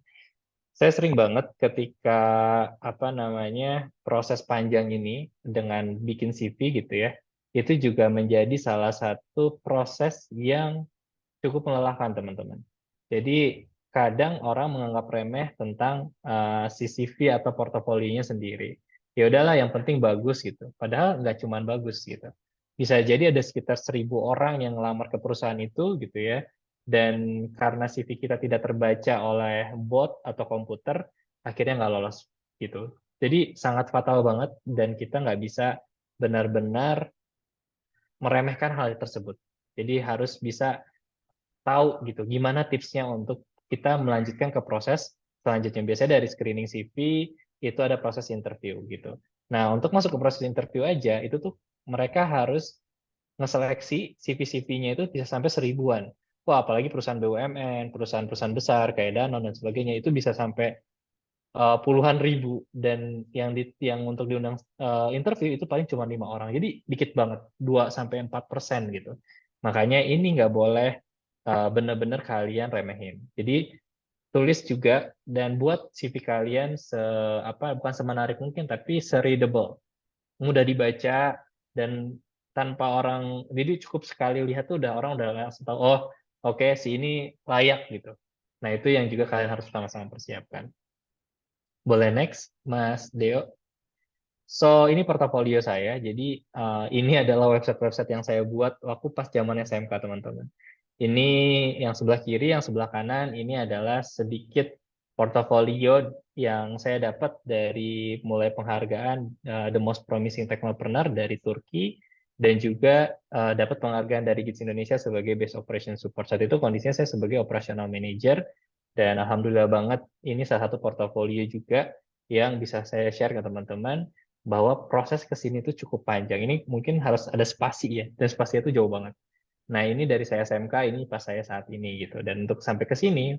Saya sering banget ketika proses panjang ini dengan bikin CV gitu ya, itu juga menjadi salah satu proses yang cukup melelahkan teman-teman. Jadi kadang orang menganggap remeh tentang si CV atau portofolionya sendiri. Ya udahlah, yang penting bagus gitu. Padahal nggak cuma bagus gitu. Bisa jadi ada sekitar 1.000 orang yang ngelamar ke perusahaan itu gitu ya. Dan karena CV kita tidak terbaca oleh bot atau komputer, akhirnya nggak lolos gitu. Jadi sangat fatal banget dan kita nggak bisa benar-benar meremehkan hal tersebut. Jadi harus bisa tahu gitu gimana tipsnya untuk kita melanjutkan ke proses selanjutnya. Biasanya dari screening CV itu ada proses interview gitu. Nah, untuk masuk ke proses interview aja itu tuh mereka harus ngeseleksi CV-CV-nya itu bisa sampai 1.000-an. Wah, apalagi perusahaan BUMN, perusahaan-perusahaan besar kayak Danone dan sebagainya itu bisa sampai puluhan ribu, dan yang untuk diundang interview itu paling cuma 5 orang. Jadi dikit banget, 2-4% gitu. Makanya ini nggak boleh benar-benar kalian remehin. Jadi tulis juga dan buat CV kalian bukan semenarik mungkin tapi se-readable, mudah dibaca, dan tanpa orang, jadi cukup sekali lihat tuh orang udah langsung tahu, oh oke, si ini layak gitu. Nah, itu yang juga kalian harus sama-sama persiapkan. Boleh next, Mas Deo. So, ini portofolio saya. Jadi, ini adalah website-website yang saya buat waktu pas zaman SMK, teman-teman. Ini yang sebelah kiri, yang sebelah kanan, ini adalah sedikit portofolio yang saya dapat dari mulai penghargaan The Most Promising Technopreneur dari Turki, dan juga dapat penghargaan dari GITS Indonesia sebagai Best Operation Support. Saat itu kondisinya saya sebagai Operational Manager, dan alhamdulillah banget ini salah satu portofolio juga yang bisa saya share ke teman-teman, bahwa proses ke sini itu cukup panjang. Ini mungkin harus ada spasi ya, dan spasinya itu jauh banget. Nah, ini dari saya SMK, ini pas saya saat ini gitu. Dan untuk sampai ke sini,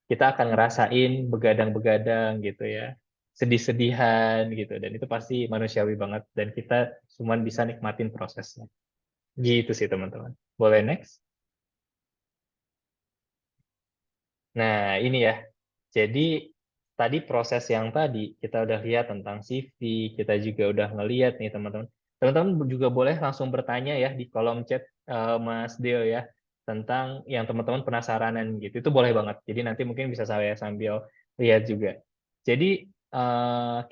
kita akan ngerasain begadang-begadang gitu ya, sedih-sedihan gitu. Dan itu pasti manusiawi banget, dan kita cuma bisa nikmatin prosesnya. Gitu sih teman-teman. Boleh next? Nah, ini ya. Jadi tadi proses yang tadi kita udah lihat tentang CV, kita juga udah ngelihat nih teman-teman. Teman-teman juga boleh langsung bertanya ya di kolom chat Mas Deo ya, tentang yang teman-teman penasaranan gitu. Itu boleh banget. Jadi nanti mungkin bisa saya sambil lihat juga. Jadi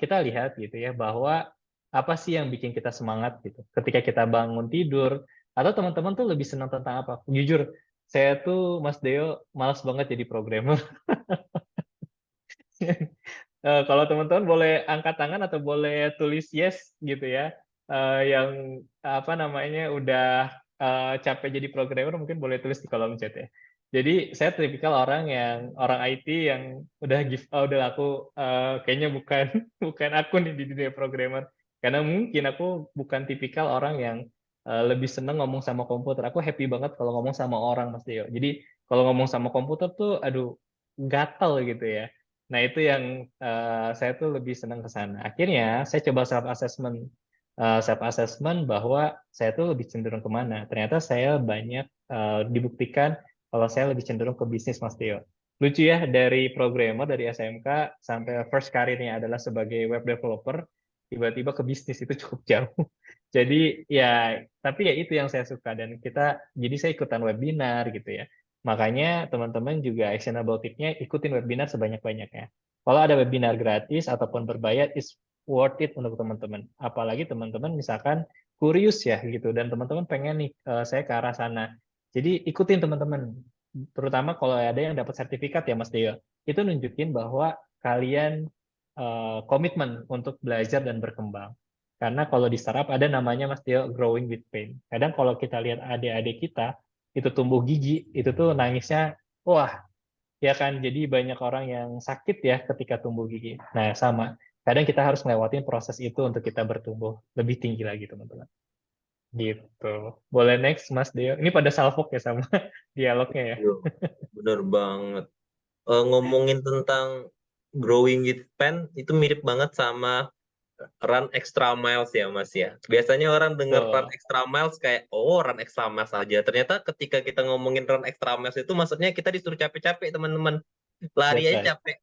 kita lihat gitu ya, bahwa apa sih yang bikin kita semangat gitu. Ketika kita bangun tidur, atau teman-teman tuh lebih senang tentang apa? Jujur, saya tuh Mas Deo malas banget jadi programmer. Kalau teman-teman boleh angkat tangan atau boleh tulis yes gitu ya. Yang udah capek jadi programmer, mungkin boleh tulis di kolom chat ya. Jadi saya tipikal orang IT yang udah aku kayaknya bukan bukan aku nih di dunia programmer, karena mungkin aku bukan tipikal orang yang lebih seneng ngomong sama komputer. Aku happy banget kalau ngomong sama orang, Mas Deo. Jadi kalau ngomong sama komputer tuh aduh gatel gitu ya. Nah, itu yang saya tuh lebih senang ke sana. Akhirnya saya coba self assessment bahwa saya tuh lebih cenderung kemana. Ternyata saya banyak dibuktikan kalau saya lebih cenderung ke bisnis, Mas Tio. Lucu ya, dari programmer dari SMK sampai first karirnya adalah sebagai web developer, tiba-tiba ke bisnis, itu cukup jauh. Jadi ya, tapi ya itu yang saya suka, dan jadi saya ikutan webinar gitu ya. Makanya teman-teman juga actionable tip-nya, ikutin webinar sebanyak-banyaknya. Kalau ada webinar gratis ataupun berbayar, is worth it untuk teman-teman. Apalagi teman-teman misalkan kurius ya gitu, dan teman-teman pengen nih saya ke arah sana. Jadi ikutin teman-teman. Terutama kalau ada yang dapat sertifikat ya Mas Deo. Itu nunjukin bahwa kalian komitmen untuk belajar dan berkembang. Karena kalau di startup ada namanya Mas Deo growing with pain. Kadang kalau kita lihat adik-adik kita itu tumbuh gigi, itu tuh nangisnya, wah, ya kan, jadi banyak orang yang sakit ya ketika tumbuh gigi. Nah, sama. Kadang kita harus ngelewatin proses itu untuk kita bertumbuh lebih tinggi lagi, teman-teman. Gitu. Boleh next, Mas Deo. Ini pada salfok ya sama dialognya ya. Yo, bener banget. Ngomongin tentang growing with pen itu mirip banget sama run extra miles ya Mas ya. Biasanya orang denger run Tuh. extra miles kayak oh run extra miles aja. Ternyata ketika kita ngomongin run extra miles itu maksudnya kita disuruh capek-capek teman-teman. Lari That's aja right. capek.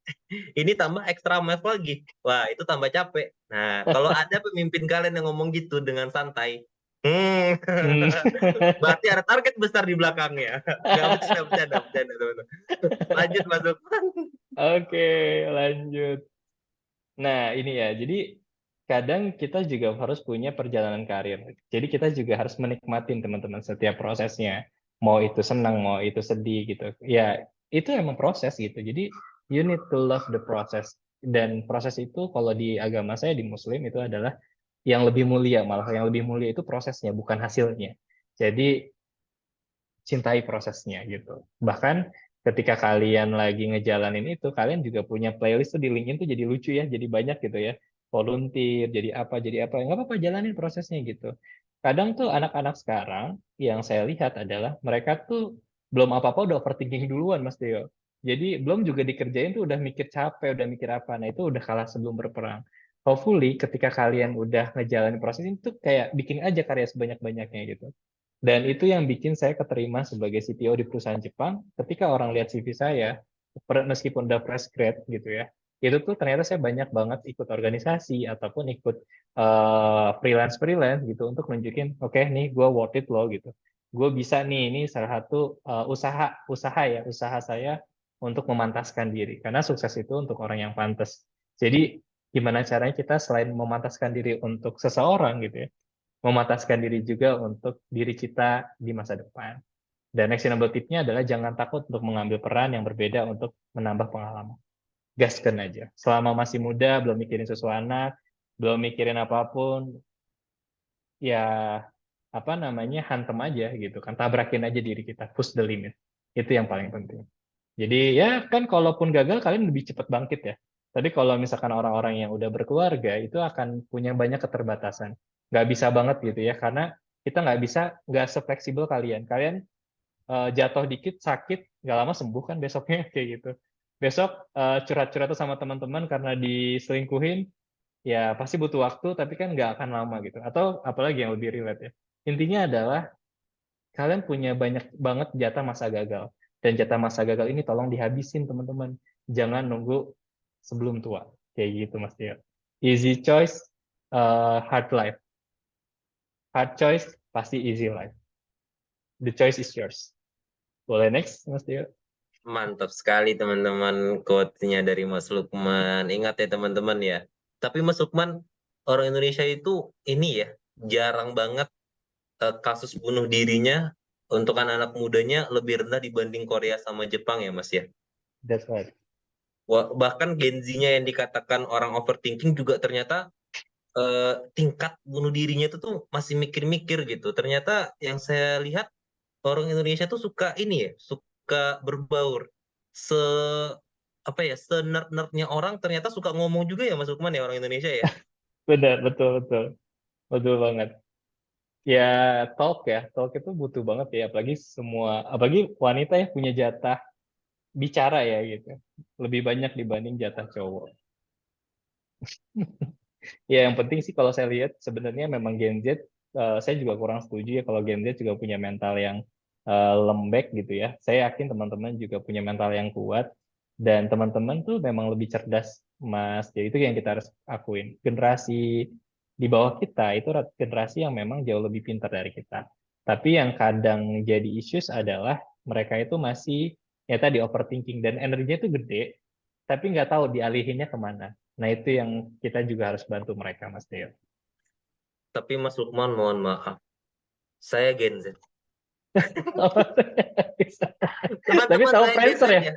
Ini tambah extra miles lagi. Wah, itu tambah capek. Nah, kalau ada pemimpin kalian yang ngomong gitu dengan santai, Hmm. berarti ada target besar di belakangnya. Nggak bercanda, teman-teman. Lanjut masuk. Oke, lanjut. Nah, ini ya. Jadi kadang kita juga harus punya perjalanan karir. Jadi kita juga harus menikmatin teman-teman setiap prosesnya. Mau itu senang, mau itu sedih gitu. Ya, itu emang proses gitu. Jadi you need to love the process. Dan proses itu kalau di agama saya di Muslim itu adalah yang lebih mulia, malah yang lebih mulia itu prosesnya bukan hasilnya. Jadi cintai prosesnya gitu. Bahkan ketika kalian lagi ngejalanin itu, kalian juga punya playlist tuh di LinkedIn tuh jadi lucu ya, jadi banyak gitu ya. Volunteer, jadi apa. Nggak apa-apa, jalanin prosesnya gitu. Kadang tuh anak-anak sekarang yang saya lihat adalah mereka tuh belum apa-apa udah overthinking duluan, Mas Teo. Jadi belum juga dikerjain tuh udah mikir capek, udah mikir apa. Nah itu udah kalah sebelum berperang. Hopefully ketika kalian udah ngejalanin proses itu kayak bikin aja karya sebanyak-banyaknya gitu. Dan itu yang bikin saya keterima sebagai CTO di perusahaan Jepang. Ketika orang lihat CV saya, meskipun udah fresh grad gitu ya, itu tuh ternyata saya banyak banget ikut organisasi ataupun ikut freelance gitu untuk nunjukin, oke nih gue worth it loh gitu. Gue bisa nih, ini salah satu usaha saya untuk memantaskan diri. Karena sukses itu untuk orang yang pantas. Jadi gimana caranya kita selain memantaskan diri untuk seseorang gitu ya, memantaskan diri juga untuk diri kita di masa depan. Dan actionable tip-nya adalah jangan takut untuk mengambil peran yang berbeda untuk menambah pengalaman. Gaskan aja. Selama masih muda, belum mikirin sesuatu anak, belum mikirin apapun, ya apa namanya, hantem aja gitu kan. Tabrakin aja diri kita, push the limit. Itu yang paling penting. Jadi ya kan kalaupun gagal kalian lebih cepat bangkit ya. Tapi kalau misalkan orang-orang yang udah berkeluarga itu akan punya banyak keterbatasan. Nggak bisa banget gitu ya, karena kita nggak sefleksibel kalian. Kalian jatuh dikit sakit, nggak lama sembuh kan besoknya kayak gitu. Besok curhat-curhat sama teman-teman karena diselingkuhin, ya pasti butuh waktu, tapi kan nggak akan lama gitu. Atau apalagi yang lebih relate ya. Intinya adalah kalian punya banyak banget jatah masa gagal. Dan jatah masa gagal ini tolong dihabisin, teman-teman. Jangan nunggu sebelum tua. Kayak gitu, Mas Tio. Easy choice, hard life. Hard choice, pasti easy life. The choice is yours. Boleh next, Mas Tio? Mantap sekali teman-teman quote-nya dari Mas Lukman. Ingat ya teman-teman ya. Tapi Mas Lukman, orang Indonesia itu ini ya, jarang banget kasus bunuh dirinya untuk anak-anak mudanya lebih rendah dibanding Korea sama Jepang ya Mas ya. That's right. Bahkan Gen Z-nya yang dikatakan orang overthinking juga ternyata tingkat bunuh dirinya itu tuh masih mikir-mikir gitu. Ternyata yang saya lihat orang Indonesia tuh suka ini ya, suka berbaur. Se apa ya, se-nerd-nerdnya orang ternyata suka ngomong juga ya Mas Lukman ya orang Indonesia ya. Benar, betul, betul. Betul banget. Ya, talk itu butuh banget ya, apalagi wanita ya punya jatah bicara ya gitu. Lebih banyak dibanding jatah cowok. Ya, yang penting sih kalau saya lihat sebenarnya memang Gen Z, saya juga kurang setuju ya kalau Gen Z juga punya mental yang lembek gitu ya. Saya yakin teman-teman juga punya mental yang kuat dan teman-teman tuh memang lebih cerdas, Mas. Jadi itu yang kita harus akuin. Generasi di bawah kita itu generasi yang memang jauh lebih pintar dari kita. Tapi yang kadang jadi issues adalah mereka itu masih ya tadi overthinking dan energinya itu gede, tapi nggak tahu dialihinnya kemana. Nah, itu yang kita juga harus bantu mereka, Mas Deo. Tapi Mas Lukman mohon maaf, saya Gen Z. Tapi Teman-teman tahu saya Gen Friendster Z ya? ya.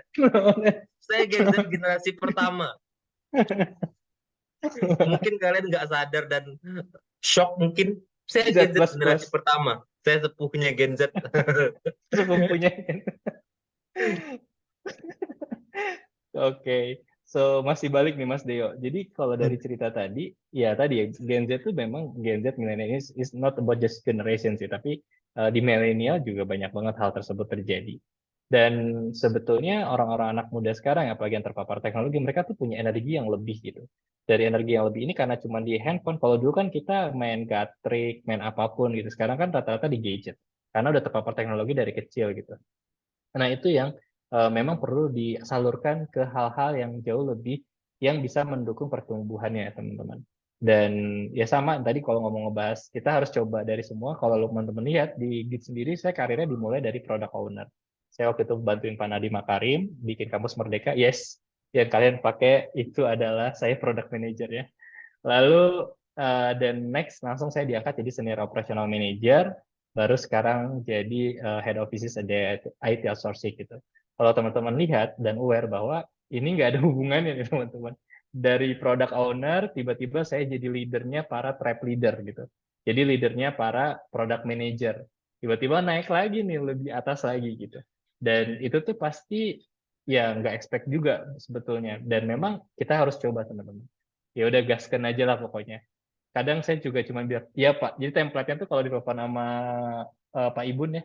Saya Gen Z generasi pertama. Mungkin kalian nggak sadar dan shock mungkin. Saya Gen Z++. Z generasi pertama. Saya sepupunya Gen Z. Sepupunya. Oke, so masih balik nih Mas Deo. Jadi kalau dari cerita tadi, ya tadi ya Gen Z itu memang Gen Z millennial is not about just generation sih, tapi di milenial juga banyak banget hal tersebut terjadi. Dan sebetulnya orang-orang anak muda sekarang, apalagi yang terpapar teknologi, mereka tuh punya energi yang lebih gitu. Dari energi yang lebih ini karena cuma di handphone. Kalau dulu kan kita main gatrik, main apapun gitu. Sekarang kan rata-rata di gadget. Karena udah terpapar teknologi dari kecil gitu. Nah, itu yang memang perlu disalurkan ke hal-hal yang jauh lebih yang bisa mendukung pertumbuhannya teman-teman. Dan ya sama tadi kalau ngomong ngebahas, kita harus coba dari semua. Kalau teman-teman lihat di Git sendiri, saya karirnya dimulai dari product owner. Saya waktu itu bantuin Pak Nadiem Makarim bikin kampus Merdeka. Yes, yang kalian pakai itu adalah saya product manager ya. Lalu dan next langsung saya diangkat jadi senior operational manager, baru sekarang jadi head of business ada IT outsourcing gitu. Kalau teman-teman lihat dan aware bahwa ini nggak ada hubungannya nih teman-teman. Dari product owner tiba-tiba saya jadi leadernya para tribe leader gitu. Jadi leadernya para product manager. Tiba-tiba naik lagi nih lebih atas lagi gitu. Dan itu tuh pasti ya nggak expect juga sebetulnya. Dan memang kita harus coba teman-teman. Ya udah gaskan aja lah pokoknya. Kadang saya juga cuma bilang, iya Pak. Jadi template-nya tuh kalau ditelepon sama Pak Ibun ya,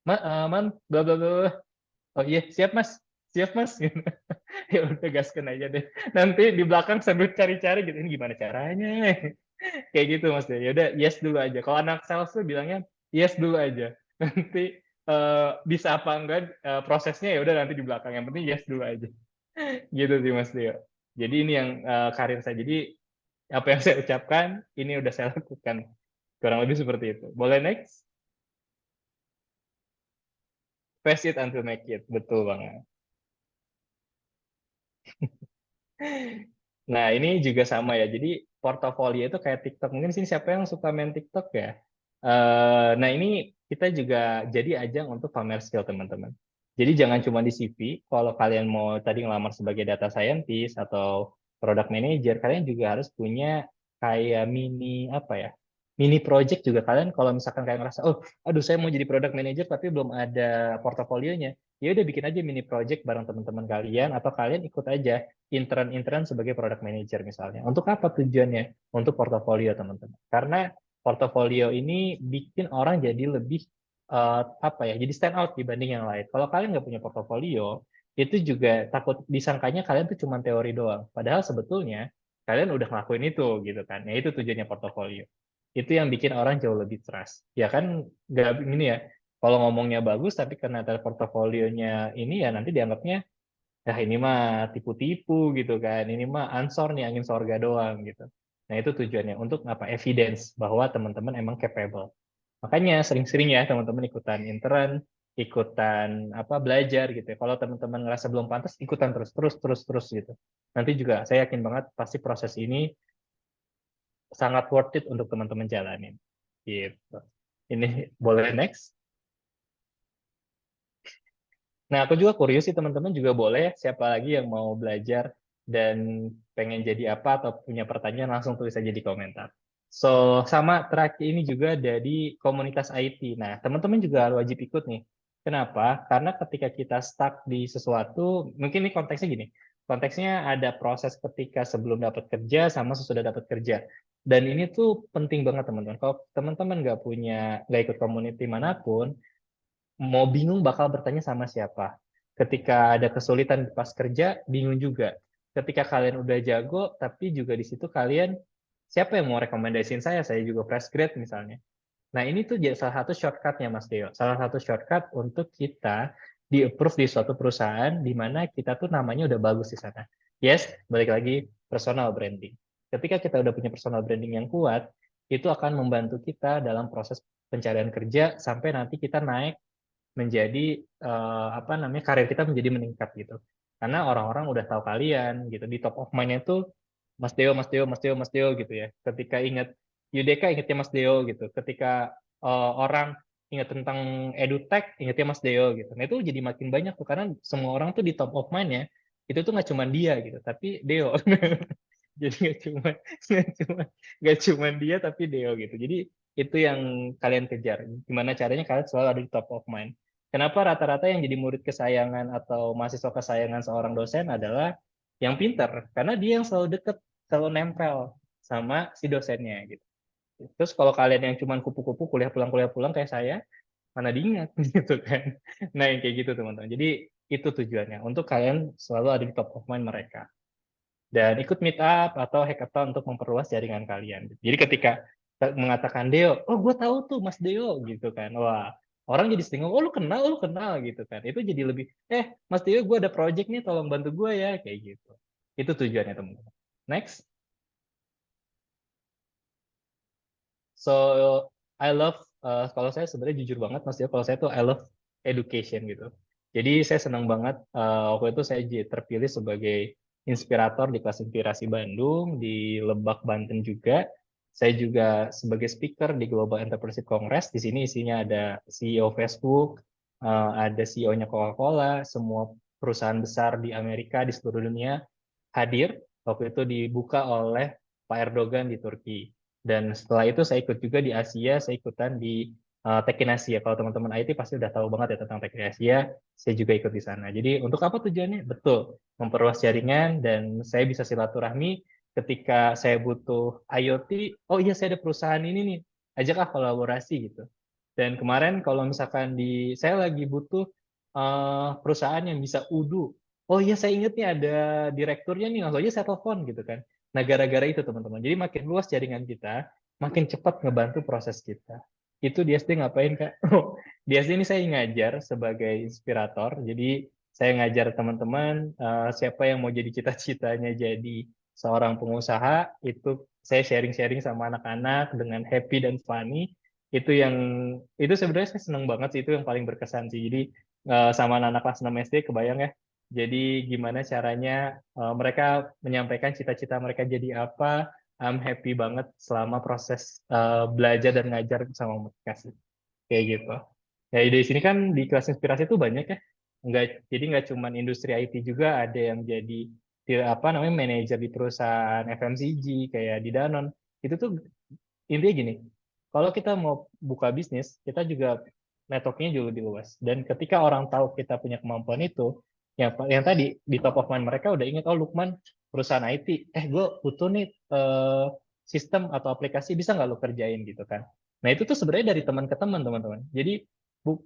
Man, bla bla bla. Oh iya, siap Mas, siap Mas. Gitu. Ya udah gaskan aja deh. Nanti di belakang sambil cari-cari gitu, ini gimana caranya? Kayak gitu Mas. Ya udah, yes dulu aja. Kalau anak sales tuh bilangnya yes dulu aja. Nanti bisa apa enggak prosesnya ya udah nanti di belakang. Yang penting yes dulu aja. Gitu sih Mas Tio. Jadi ini yang karir saya. Jadi apa yang saya ucapkan ini udah saya lakukan. Kurang lebih seperti itu. Boleh next? Face it until make it. Betul banget. Nah, ini juga sama ya. Jadi portofolio itu kayak TikTok. Mungkin sini siapa yang suka main TikTok ya? Nah, ini kita juga jadi ajang untuk pamer skill teman-teman. Jadi jangan cuma di CV. Kalau kalian mau tadi ngelamar sebagai data scientist atau product manager, kalian juga harus punya kayak mini apa ya? Mini project juga kalian kalau misalkan kayak ngerasa, oh, aduh saya mau jadi product manager tapi belum ada portofolionya. Ya udah bikin aja mini project bareng teman-teman kalian atau kalian ikut aja intern sebagai product manager misalnya. Untuk apa tujuannya? Untuk portofolio teman-teman. Karena portofolio ini bikin orang jadi lebih apa ya? Jadi stand out dibanding yang lain. Kalau kalian nggak punya portofolio, itu juga takut disangkanya kalian tuh cuma teori doang. Padahal sebetulnya kalian udah ngelakuin itu gitu kan. Nah itu tujuannya portofolio. Itu yang bikin orang jauh lebih trust. Ya kan nggak ini ya. Kalau ngomongnya bagus tapi karena portofolionya ini ya nanti dianggapnya nah ini mah tipu-tipu gitu kan, ini mah ansor nih angin sorga doang gitu. Nah itu tujuannya untuk apa? Evidence bahwa teman-teman emang capable. Makanya sering-sering ya teman-teman ikutan intern, ikutan apa belajar gitu. Ya. Kalau teman-teman ngerasa belum pantas, ikutan terus gitu. Nanti juga saya yakin banget pasti proses ini sangat worth it untuk teman-teman jalanin. Gitu. Ini boleh next? Nah, aku juga kurios sih teman-teman juga boleh siapa lagi yang mau belajar dan pengen jadi apa atau punya pertanyaan langsung tulis aja di komentar. So, sama terakhir ini juga dari komunitas IT. Nah, teman-teman juga wajib ikut nih. Kenapa? Karena ketika kita stuck di sesuatu, mungkin ini konteksnya gini. Konteksnya ada proses ketika sebelum dapat kerja sama sesudah dapat kerja. Dan ini tuh penting banget teman-teman. Kalau teman-teman nggak ikut community manapun, mau bingung bakal bertanya sama siapa. Ketika ada kesulitan pas kerja, bingung juga. Ketika kalian udah jago, tapi juga di situ kalian, siapa yang mau rekomendasiin saya juga fresh grade misalnya. Nah ini tuh jadi salah satu shortcutnya Mas Deo. Salah satu shortcut untuk kita di-approve di suatu perusahaan di mana kita tuh namanya udah bagus di sana. Yes, balik lagi personal branding. Ketika kita udah punya personal branding yang kuat, itu akan membantu kita dalam proses pencarian kerja sampai nanti kita naik menjadi apa namanya karir kita menjadi meningkat gitu. Karena orang-orang udah tahu kalian gitu di top of mind-nya tuh Mas Deo, Mas Deo, Mas Deo, Mas Deo gitu ya. Ketika ingat UDK ingatnya Mas Deo gitu. Ketika orang ingat tentang edutech ingatnya Mas Deo gitu. Nah itu jadi makin banyak tuh karena semua orang tuh di top of mind-nya itu tuh nggak cuma dia gitu, tapi Deo. Jadi nggak cuma dia tapi Deo gitu. Jadi itu yang kalian kejar. Gimana caranya kalian selalu ada di top of mind. Kenapa rata-rata yang jadi murid kesayangan atau mahasiswa kesayangan seorang dosen adalah yang pinter? Karena dia yang selalu deket, selalu nempel sama si dosennya gitu. Terus kalau kalian yang cuma kupu-kupu kuliah pulang kayak saya, mana diingat gitu kan. Nah yang kayak gitu teman-teman. Jadi itu tujuannya untuk kalian selalu ada di top of mind mereka. Dan ikut meet up atau hackathon untuk memperluas jaringan kalian. Jadi ketika mengatakan Deo, oh gue tahu tuh Mas Deo gitu kan. Wah, orang jadi sering ngomong, oh lu kenal gitu kan. Itu jadi lebih, Mas Tio gue ada project nih, tolong bantu gue ya, kayak gitu. Itu tujuannya teman-teman. Next. So I love, kalau saya sebenarnya jujur banget Mas Tio, kalau saya tuh I love education gitu. Jadi saya senang banget, waktu itu saya terpilih sebagai inspirator di kelas inspirasi Bandung, di Lebak Banten juga. Saya juga sebagai speaker di Global Entrepreneurship Congress. Di sini isinya ada CEO Facebook, ada CEO-nya Coca-Cola, semua perusahaan besar di Amerika, di seluruh dunia hadir. Waktu itu dibuka oleh Pak Erdogan di Turki. Dan setelah itu saya ikut juga di Asia, saya ikutan di Tekin Asia. Kalau teman-teman IT pasti udah tahu banget ya tentang Tekin Asia, saya juga ikut di sana. Jadi untuk apa tujuannya? Betul, memperluas jaringan dan saya bisa silaturahmi ketika saya butuh IoT, oh iya saya ada perusahaan ini nih, ajaklah kolaborasi gitu. Dan kemarin kalau misalkan saya lagi butuh perusahaan yang bisa udu, oh iya saya inget nih ada direkturnya nih, langsung aja saya telepon gitu kan. Nah gara-gara itu teman-teman, jadi makin luas jaringan kita, makin cepat ngebantu proses kita. Itu di SD ngapain Kak? Oh, di SD ini saya ngajar sebagai inspirator, jadi saya ngajar teman-teman siapa yang mau jadi cita-citanya jadi seorang pengusaha, itu saya sharing-sharing sama anak-anak dengan happy dan funny. Itu sebenarnya saya senang banget sih, itu yang paling berkesan sih. Jadi sama anak-anak kelas 6 SD kebayang ya. Jadi gimana caranya mereka menyampaikan cita-cita mereka jadi apa. I'm happy banget selama proses belajar dan ngajar sama mereka sih. Kayak gitu. Ya di sini kan di kelas inspirasi itu banyak ya. Jadi nggak cuma industri IT juga, ada yang jadi apa namanya manajer di perusahaan FMCG kayak di Danone. Itu tuh intinya gini, kalau kita mau buka bisnis, kita juga networknya juga lebih luas. Dan ketika orang tahu kita punya kemampuan itu, yang tadi di top of mind mereka udah ingat, oh Lukman perusahaan IT, gue butuh nih sistem atau aplikasi, bisa nggak lo kerjain gitu kan. Nah itu tuh sebenarnya dari teman ke teman teman-teman. Jadi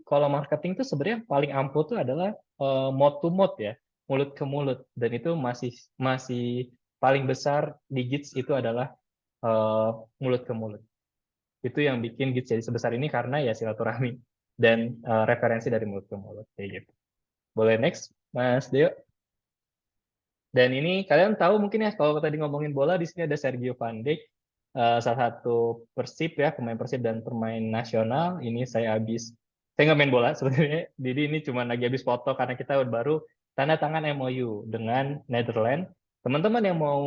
kalau marketing tuh sebenarnya paling ampuh tuh adalah mouth to mouth ya, mulut ke mulut. Dan itu masih masih paling besar di Gits itu adalah mulut ke mulut. Itu yang bikin Gits jadi sebesar ini karena ya silaturahmi dan referensi dari mulut ke mulut kayak gitu. Boleh next, Mas Deo. Dan ini kalian tahu mungkin ya kalau tadi ngomongin bola di sini ada Sergio Van Dijk, salah satu Persib ya, pemain Persib dan pemain nasional. Ini saya nggak main bola sebenarnya, jadi ini cuma lagi habis foto karena kita baru tanda tangan MOU dengan Netherlands. Teman-teman yang mau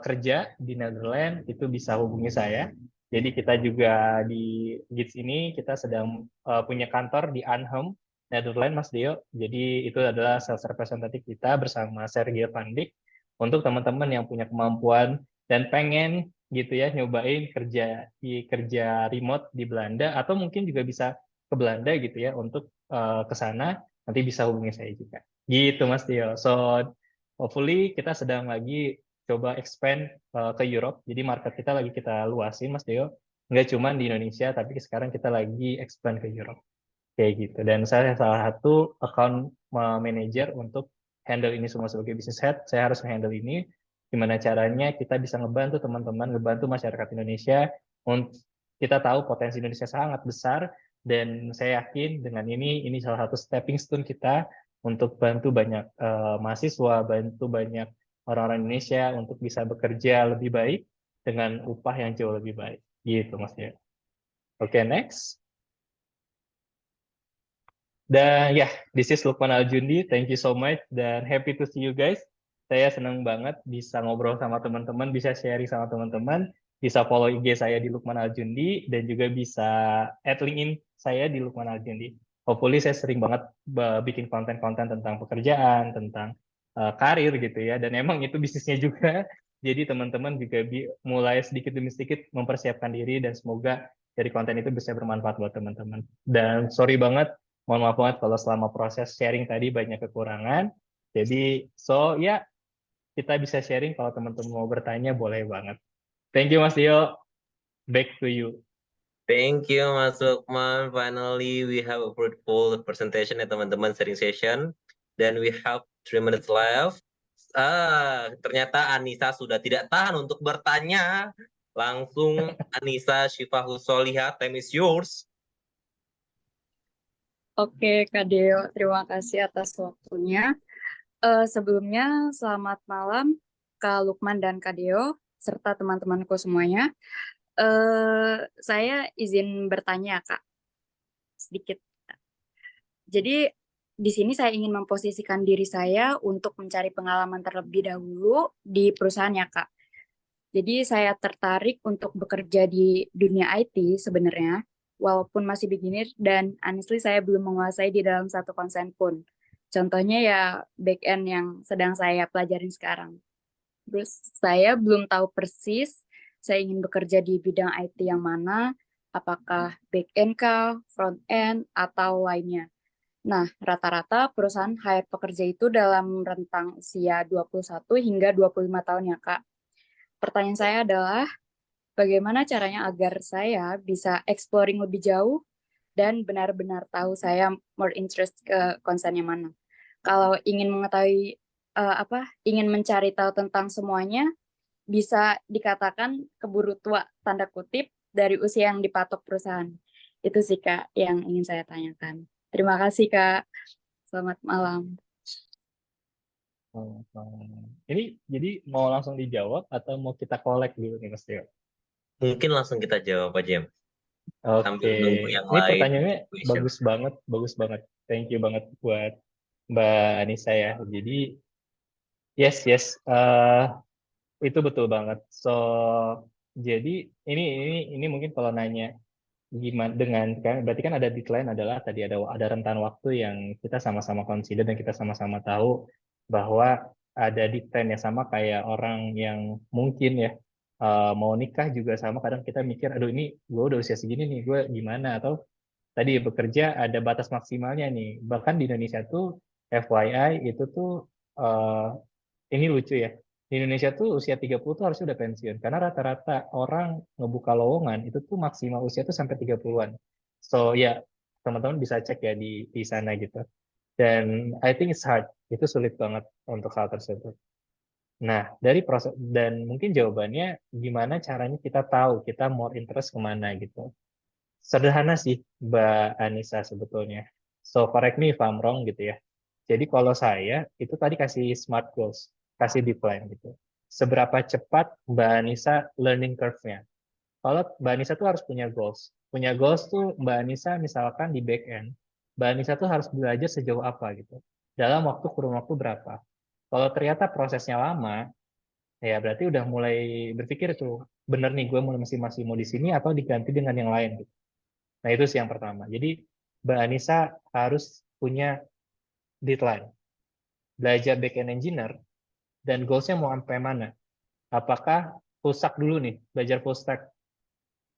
kerja di Netherlands itu bisa hubungi saya. Jadi kita juga di Gits ini kita sedang punya kantor di Arnhem, Netherlands, Mas Dio. Jadi itu adalah sales representative kita bersama Sergio Van Dijk untuk teman-teman yang punya kemampuan dan pengen gitu ya nyobain kerja remote di Belanda atau mungkin juga bisa ke Belanda gitu ya untuk ke sana, nanti bisa hubungi saya juga. Gitu Mas Dio. So hopefully kita sedang lagi coba expand ke Europe. Jadi market kita lagi kita luasin Mas Dio. Nggak cuma di Indonesia, tapi sekarang kita lagi expand ke Europe kayak gitu. Dan saya salah satu account manager untuk handle ini semua sebagai business head. Saya harus handle ini. Gimana caranya kita bisa ngebantu teman-teman, ngebantu masyarakat Indonesia. Kita tahu potensi Indonesia sangat besar dan saya yakin dengan ini salah satu stepping stone kita untuk bantu banyak mahasiswa, bantu banyak orang-orang Indonesia untuk bisa bekerja lebih baik dengan upah yang jauh lebih baik. Gitu Mas ya. Oke, next. Dan ya, this is Lukman Aljundi. Thank you so much dan happy to see you guys. Saya senang banget bisa ngobrol sama teman-teman, bisa sharing sama teman-teman, bisa follow IG saya di Lukman Aljundi dan juga bisa add LinkedIn saya di Lukman Aljundi. Hopefully saya sering banget bikin konten-konten tentang pekerjaan, tentang karir gitu ya. Dan emang itu bisnisnya juga. Jadi teman-teman juga mulai sedikit demi sedikit mempersiapkan diri dan semoga dari konten itu bisa bermanfaat buat teman-teman. Dan sorry banget, mohon maaf banget kalau selama proses sharing tadi banyak kekurangan. Jadi, ya kita bisa sharing kalau teman-teman mau bertanya boleh banget. Thank you Mas Dio. Back to you. Thank you Mas Lukman. Finally we have a fruitful presentation ya teman-teman, sharing session. Dan we have 3 minutes left. Ternyata Anissa sudah tidak tahan untuk bertanya. Langsung Anissa Syifahus Soliha, time is yours. Oke, Kak Deo, terima kasih atas waktunya. Sebelumnya, selamat malam Kak Lukman dan Kak Deo, serta teman-temanku semuanya. Saya izin bertanya, Kak, sedikit. Jadi, di sini saya ingin memposisikan diri saya untuk mencari pengalaman terlebih dahulu di perusahaannya, Kak. Jadi, saya tertarik untuk bekerja di dunia IT sebenarnya, walaupun masih beginner dan honestly saya belum menguasai di dalam satu konsen pun. Contohnya ya back end yang sedang saya pelajarin sekarang. Terus saya belum tahu persis saya ingin bekerja di bidang IT yang mana, apakah back end kah, front end, atau lainnya. Nah, rata-rata perusahaan hire pekerja itu dalam rentang usia 21 hingga 25 tahun ya, Kak. Pertanyaan saya adalah, bagaimana caranya agar saya bisa exploring lebih jauh dan benar-benar tahu saya more interest ke konsen yang mana. Kalau ingin mengetahui ingin mencari tahu tentang semuanya, bisa dikatakan keburu tua tanda kutip dari usia yang dipatok perusahaan. Itu sih Kak yang ingin saya tanyakan. Terima kasih Kak. Selamat malam. Ini jadi mau langsung dijawab atau mau kita collect dulu nih Mas Teo? Mungkin langsung kita jawab aja sambil Oke, nunggu yang ini lain. pertanyaannya Question. bagus banget. Thank you banget buat Mbak Anissa ya. Jadi, yes, itu betul banget. So, jadi ini mungkin kalau nanya gimana dengan kan berarti kan ada deadline adalah tadi ada rentan waktu yang kita sama-sama consider dan kita sama-sama tahu bahwa ada deadline yang sama kayak orang yang mungkin ya mau nikah juga sama kadang kita mikir aduh ini gue udah usia segini nih gue gimana atau tadi bekerja ada batas maksimalnya nih bahkan di Indonesia tuh FYI itu tuh eh, ini lucu ya. Di Indonesia tuh usia 30 tuh harusnya udah pensiun. Karena rata-rata orang ngebuka lowongan itu tuh maksimal usia tuh sampai 30-an. So ya, teman-teman bisa cek ya di sana gitu. Dan I think it's hard. Itu sulit banget untuk hal tersebut. Nah, dari proses dan mungkin jawabannya gimana caranya kita tahu kita more interest kemana gitu. Sederhana sih, Mbak Anissa sebetulnya. So, correct me if I'm wrong gitu ya. Jadi kalau saya itu tadi kasih smart goals, kasih deadline gitu. Seberapa cepat Mbak Anissa learning curve-nya. Kalau Mbak Anissa tuh harus punya goals. Punya goals tuh Mbak Anissa misalkan di back end, Mbak Anissa tuh harus belajar sejauh apa gitu. Dalam kurun waktu berapa. Kalau ternyata prosesnya lama, ya berarti udah mulai berpikir tuh, bener nih gue masih mau di sini atau diganti dengan yang lain gitu. Nah itu sih yang pertama. Jadi Mbak Anissa harus punya deadline. Belajar back-end engineer, dan goals-nya mau sampai mana. Apakah full stack dulu nih, belajar full stack.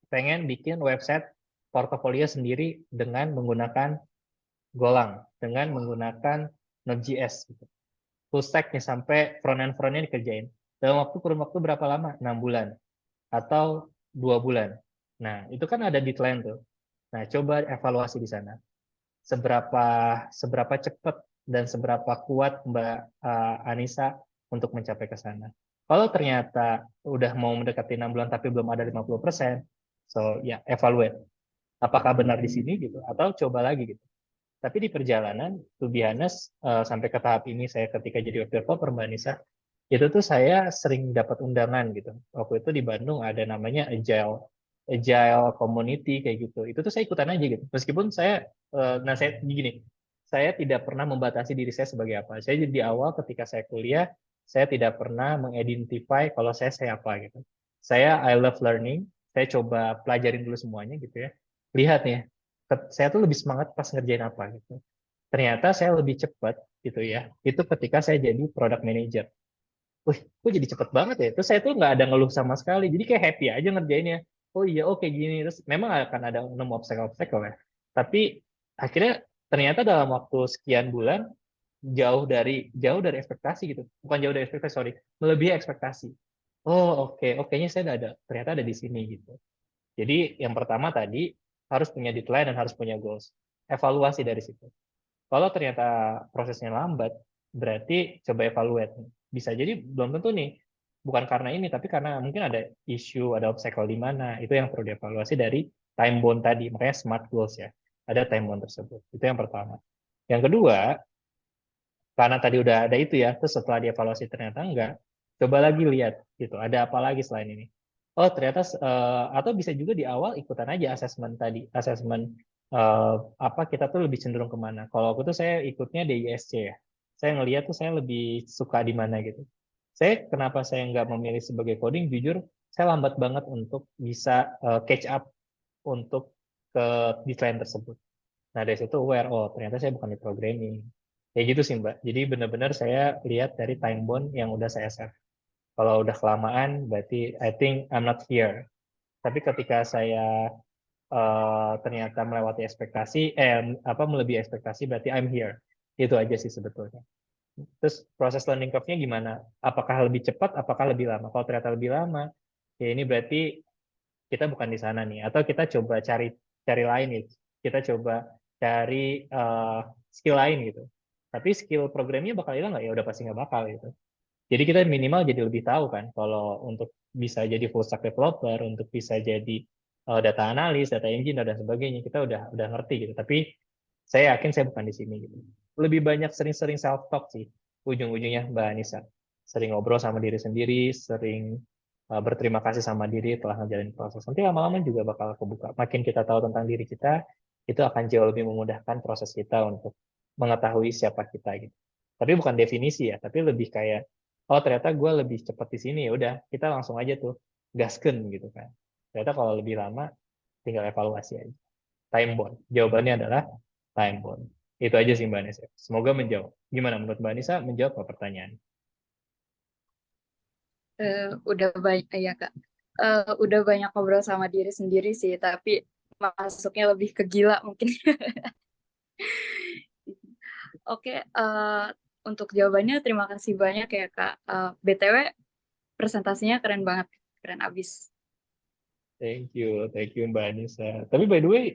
Pengen bikin website portofolio sendiri dengan menggunakan Golang, dengan menggunakan Node.js. Gitu. Full stack nih sampai front-end-nya dikerjain. Dalam kurun waktu berapa lama? 6 bulan. Atau 2 bulan. Nah, itu kan ada deadline tuh. Nah, coba evaluasi di sana. Seberapa seberapa cepat dan seberapa kuat Mbak Anissa untuk mencapai ke sana. Kalau ternyata udah mau mendekati 6 bulan tapi belum ada 50%, so ya evaluate. Apakah benar di sini gitu atau coba lagi gitu. Tapi di perjalanan, to be honest, sampai ke tahap ini saya ketika jadi wakil developer Mbak Anissa, itu tuh saya sering dapat undangan gitu. Waktu itu di Bandung ada namanya Agile Community kayak gitu. Itu tuh saya ikutan aja gitu. Meskipun saya gini, saya tidak pernah membatasi diri saya sebagai apa. Saya di awal ketika saya kuliah, saya tidak pernah mengidentify kalau saya apa gitu. I love learning, saya coba pelajarin dulu semuanya gitu ya. Lihat ya, saya tuh lebih semangat pas ngerjain apa gitu. Ternyata saya lebih cepat gitu ya. Itu ketika saya jadi product manager. Wih, kok jadi cepet banget ya? Terus saya tuh nggak ada ngeluh sama sekali. Jadi kayak happy aja ngerjainnya. Oh iya, oke gini. Terus memang akan ada nemu obstacle-obstacle ya. Tapi akhirnya ternyata dalam waktu sekian bulan jauh dari ekspektasi gitu. Bukan jauh dari ekspektasi, sorry. Melebihi ekspektasi. Oh oke nya saya ternyata ada di sini gitu. Jadi yang pertama tadi harus punya deadline dan harus punya goals. Evaluasi dari situ. Kalau ternyata prosesnya lambat, berarti coba evaluate. Bisa jadi belum tentu nih, bukan karena ini, tapi karena mungkin ada isu, ada obstacle di mana. Itu yang perlu dievaluasi dari time bound tadi, makanya smart goals ya. ada time bond tersebut. Itu yang pertama. Yang kedua, karena tadi udah ada itu ya, terus setelah dievaluasi ternyata enggak, coba lagi lihat gitu, ada apa lagi selain ini. Oh ternyata atau bisa juga di awal ikutan aja asesmen tadi, asesmen apa kita tuh lebih cenderung kemana. Kalau aku tuh saya ikutnya DISC ya, saya ngelihat tuh saya lebih suka di mana gitu. Kenapa saya nggak memilih sebagai coding, jujur saya lambat banget untuk bisa catch up untuk ke desain tersebut. Nah dari situ aware, oh ternyata saya bukan di programming. Kayak gitu sih Mbak. Jadi benar-benar saya lihat dari time bond yang udah saya set. Kalau udah kelamaan, berarti I think I'm not here. Tapi ketika saya ternyata melewati ekspektasi, melebihi ekspektasi, berarti I'm here. Itu aja sih sebetulnya. Terus proses learning curve-nya gimana? Apakah lebih cepat, apakah lebih lama? Kalau ternyata lebih lama, ya ini berarti kita bukan di sana nih. Atau kita coba cari lain nih. Kita coba cari skill lain gitu. Tapi skill programnya bakal hilang nggak? Ya udah pasti nggak bakal gitu. Jadi kita minimal jadi lebih tahu kan, kalau untuk bisa jadi full stack developer, untuk bisa jadi data analis, data engineer dan sebagainya, kita udah ngerti gitu. Tapi saya yakin saya bukan di sini gitu. Lebih banyak sering-sering self talk sih ujung-ujungnya Mbak Anissa. Sering ngobrol sama diri sendiri, sering berterima kasih sama diri telah ngejalanin proses. Nanti lama-lama juga bakal kebuka. Makin kita tahu tentang diri kita, itu akan jauh lebih memudahkan proses kita untuk mengetahui siapa kita gitu. Tapi bukan definisi ya, tapi lebih kayak oh ternyata gue lebih cepat di sini, ya udah kita langsung aja tuh gasken gitu kan. Ternyata kalau lebih lama tinggal evaluasi aja. Time bond. Jawabannya adalah time bond. Itu aja sih Mbak Anissa. Semoga menjawab. Gimana menurut Mbak Anissa menjawab apa pertanyaan? Udah banyak ya Kak. Udah banyak ngobrol sama diri sendiri sih, tapi masuknya lebih ke gila mungkin. Oke, untuk jawabannya terima kasih banyak ya Kak. BTW presentasinya keren banget, keren abis. Thank you Mbak Anissa. Tapi by the way,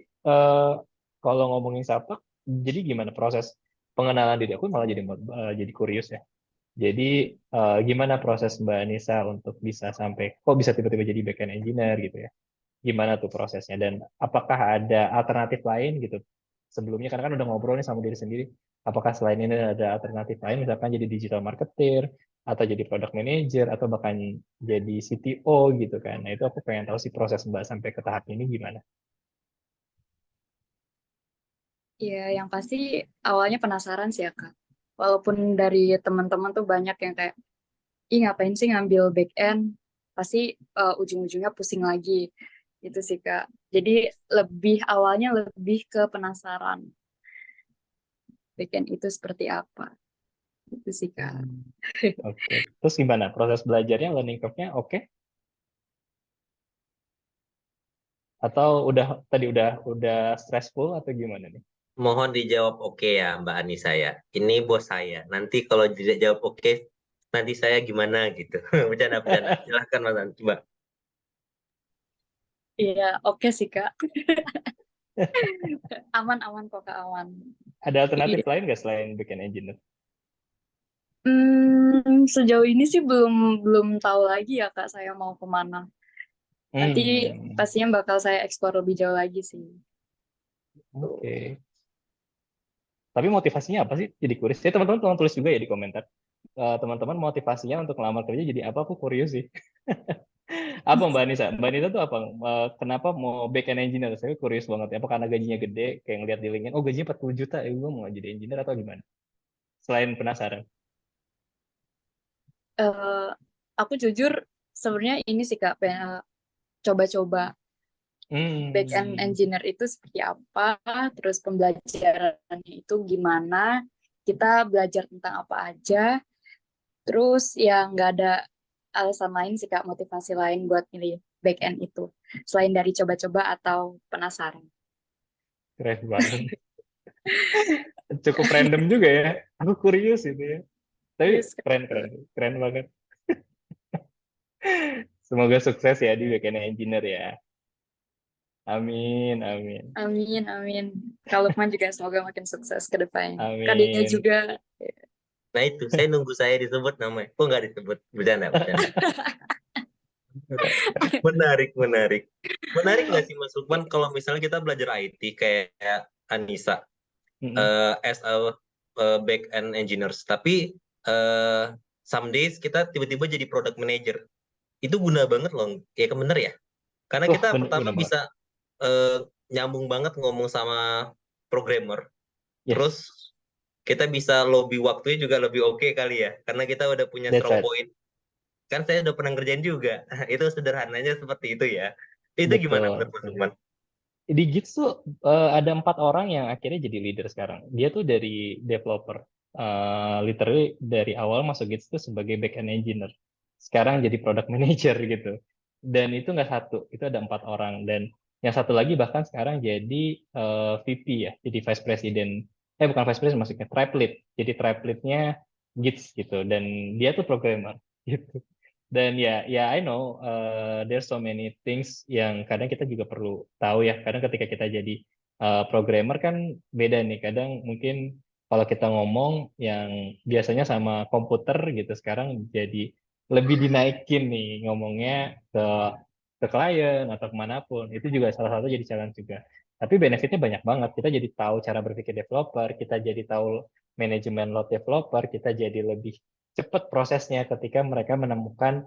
kalau ngomongin Sapak, jadi gimana proses pengenalan diri? Aku malah jadi curious ya. Jadi gimana proses Mbak Anissa untuk bisa sampai, kok bisa tiba-tiba jadi backend engineer gitu ya? Gimana tuh prosesnya? Dan apakah ada alternatif lain gitu? Sebelumnya karena kan udah ngobrol nih sama diri sendiri, apakah selain ini ada alternatif lain, misalkan jadi digital marketer, atau jadi product manager, atau bahkan jadi CTO gitu kan? Nah itu aku pengen tahu sih proses Mbak sampai ke tahap ini gimana? Ya, yang pasti awalnya penasaran sih ya Kak. Walaupun dari teman-teman tuh banyak yang kayak, ih ngapain sih ngambil back end? Pasti ujung-ujungnya pusing lagi. Itu sih Kak. Jadi awalnya lebih ke penasaran. Back end itu seperti apa? Itu sih Kak. Oke. Terus gimana proses belajarnya, learning curve-nya oke? Atau udah stressful atau gimana nih? Mohon dijawab oke ya Mbak Anissa ya. Ini bos saya. Nanti kalau tidak jawab oke, nanti saya gimana gitu. Bercanda-bercanda. Silahkan Mas Anissa, Mbak. Iya, oke sih Kak. Aman kok Kak, aman. Ada alternatif lain nggak selain backend engineer? Sejauh ini sih belum tahu lagi ya Kak saya mau kemana. Nanti pastinya bakal saya eksplor lebih jauh lagi sih. Oke. Tapi motivasinya apa sih jadi kuris? Ya teman-teman tolong tulis juga ya di komentar. Teman-teman motivasinya untuk ngelamar kerja jadi apa? Aku curious sih. Apa Mbak Anissa? Mbak Anissa tuh apa? Kenapa mau backend engineer? Saya curious banget. Apa karena gajinya gede? Kayak ngeliat di LinkedIn, oh gajinya 40 juta, gue mau jadi engineer atau gimana? Selain penasaran. Aku jujur sebenarnya ini sih Kak, pengen coba-coba back end engineer itu seperti apa, terus pembelajarannya itu gimana, kita belajar tentang apa aja, terus ya nggak ada alasan lain sih Kak, motivasi lain buat milih back end itu, selain dari coba-coba atau penasaran. Keren banget. Cukup random juga ya. Aku curious itu ya. Tapi keren banget. Semoga sukses ya di backend engineer ya. Amin. Kalau Lukman juga semoga makin sukses ke depannya. Amin. Kadenya juga. Nah itu, saya nunggu saya disebut namanya. Kok nggak disebut? Bercanda. Menarik nggak sih Mas Lukman kalau misalnya kita belajar IT kayak Anissa Mm-mm. as a back end engineers. Tapi some days kita tiba-tiba jadi product manager. Itu guna banget loh. Ya kan bener ya. Karena Wah, kita bener, pertama bener banget. bisa nyambung banget ngomong sama programmer. Yes, Terus kita bisa lobby waktunya juga lebih oke kali ya. Karena kita udah punya that's strong right. point. Kan saya udah pernah ngerjain juga. Itu sederhananya seperti itu ya. Itu gimana Betul. menurut Mas Lukman? Di Gits tuh ada 4 orang yang akhirnya jadi leader sekarang. Dia tuh dari developer. Literally dari awal masuk Gits tuh sebagai backend engineer. Sekarang jadi product manager gitu. Dan itu nggak satu, itu ada 4 orang. Dan yang satu lagi bahkan sekarang jadi VP ya, jadi vice president. Bukan vice president maksudnya, tribe lead. Jadi tribe leadnya Gits gitu. Dan dia tuh programmer gitu. Dan ya I know there's so many things yang kadang kita juga perlu tahu ya. Kadang ketika kita jadi programmer kan beda nih. Kadang mungkin kalau kita ngomong yang biasanya sama komputer gitu, sekarang jadi lebih dinaikin nih ngomongnya ke klien atau kemanapun. Itu juga salah satu jadi challenge juga. Tapi benefitnya banyak banget. Kita jadi tahu cara berpikir developer, kita jadi tahu manajemen load developer, kita jadi lebih cepat prosesnya ketika mereka menemukan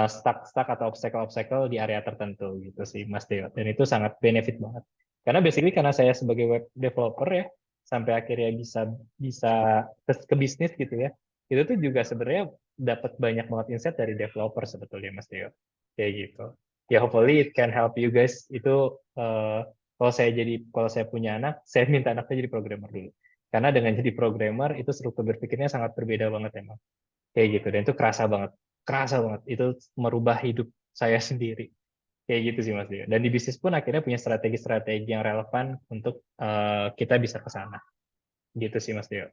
stuck atau obstacle-obstacle di area tertentu gitu sih Mas Deo. Dan itu sangat benefit banget. Karena basically karena saya sebagai web developer ya sampai akhirnya bisa bisa ke bisnis gitu ya. Itu tuh juga sebenarnya dapat banyak banget insight dari developer sebetulnya Mas Deo. Kayak gitu. Ya hopefully it can help you guys. Itu kalau saya punya anak, saya minta anaknya jadi programmer dulu. Karena dengan jadi programmer itu struktur berpikirnya sangat berbeda banget emang kayak gitu dan itu kerasa banget itu merubah hidup saya sendiri kayak gitu sih Mas Dio dan di bisnis pun akhirnya punya strategi-strategi yang relevan untuk kita bisa ke sana gitu sih Mas Dio.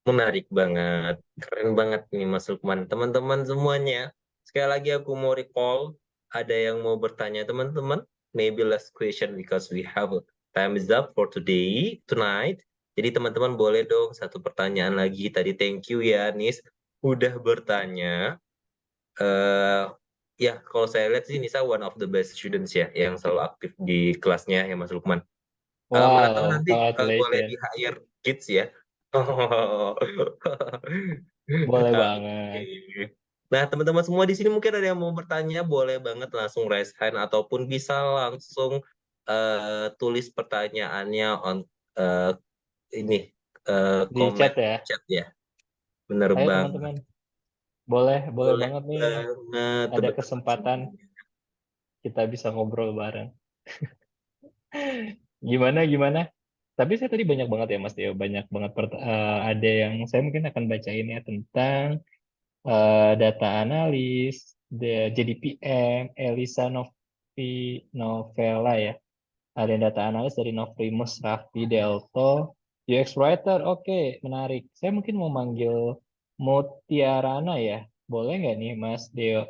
Menarik banget. Keren banget nih Mas Lukman. Teman-teman semuanya. Sekali lagi aku mau recall. Ada yang mau bertanya teman-teman? Maybe last question because we have time is up for today, tonight. Jadi teman-teman boleh dong satu pertanyaan lagi. Tadi thank you ya Nis. Udah bertanya. eh ya kalau saya lihat sih Nisa one of the best students ya. Yang selalu aktif di kelasnya ya Mas Lukman. Mana tahu Wow, nanti boleh di congratulations. hire kids ya. Oh. Boleh Oke. banget. Nah, teman-teman semua di sini mungkin ada yang mau bertanya, boleh banget langsung raise hand ataupun bisa langsung tulis pertanyaannya on eh, ini Di komen chat ya. chat ya. Bener Ayo banget. teman-teman, boleh boleh Boleh banget nih banget ada teman-teman kesempatan semuanya. kita bisa ngobrol bareng. Gimana? Tapi saya tadi banyak banget ya Mas Dio, banyak banget ada yang saya mungkin akan bacain ya tentang data analis, jadi PM, Elisa Novella ya. Ada yang data analis dari Novrimus, Raffi, Delto, UX Writer, oke, menarik. Saya mungkin mau manggil Mutiarana ya. Boleh nggak nih Mas Deo?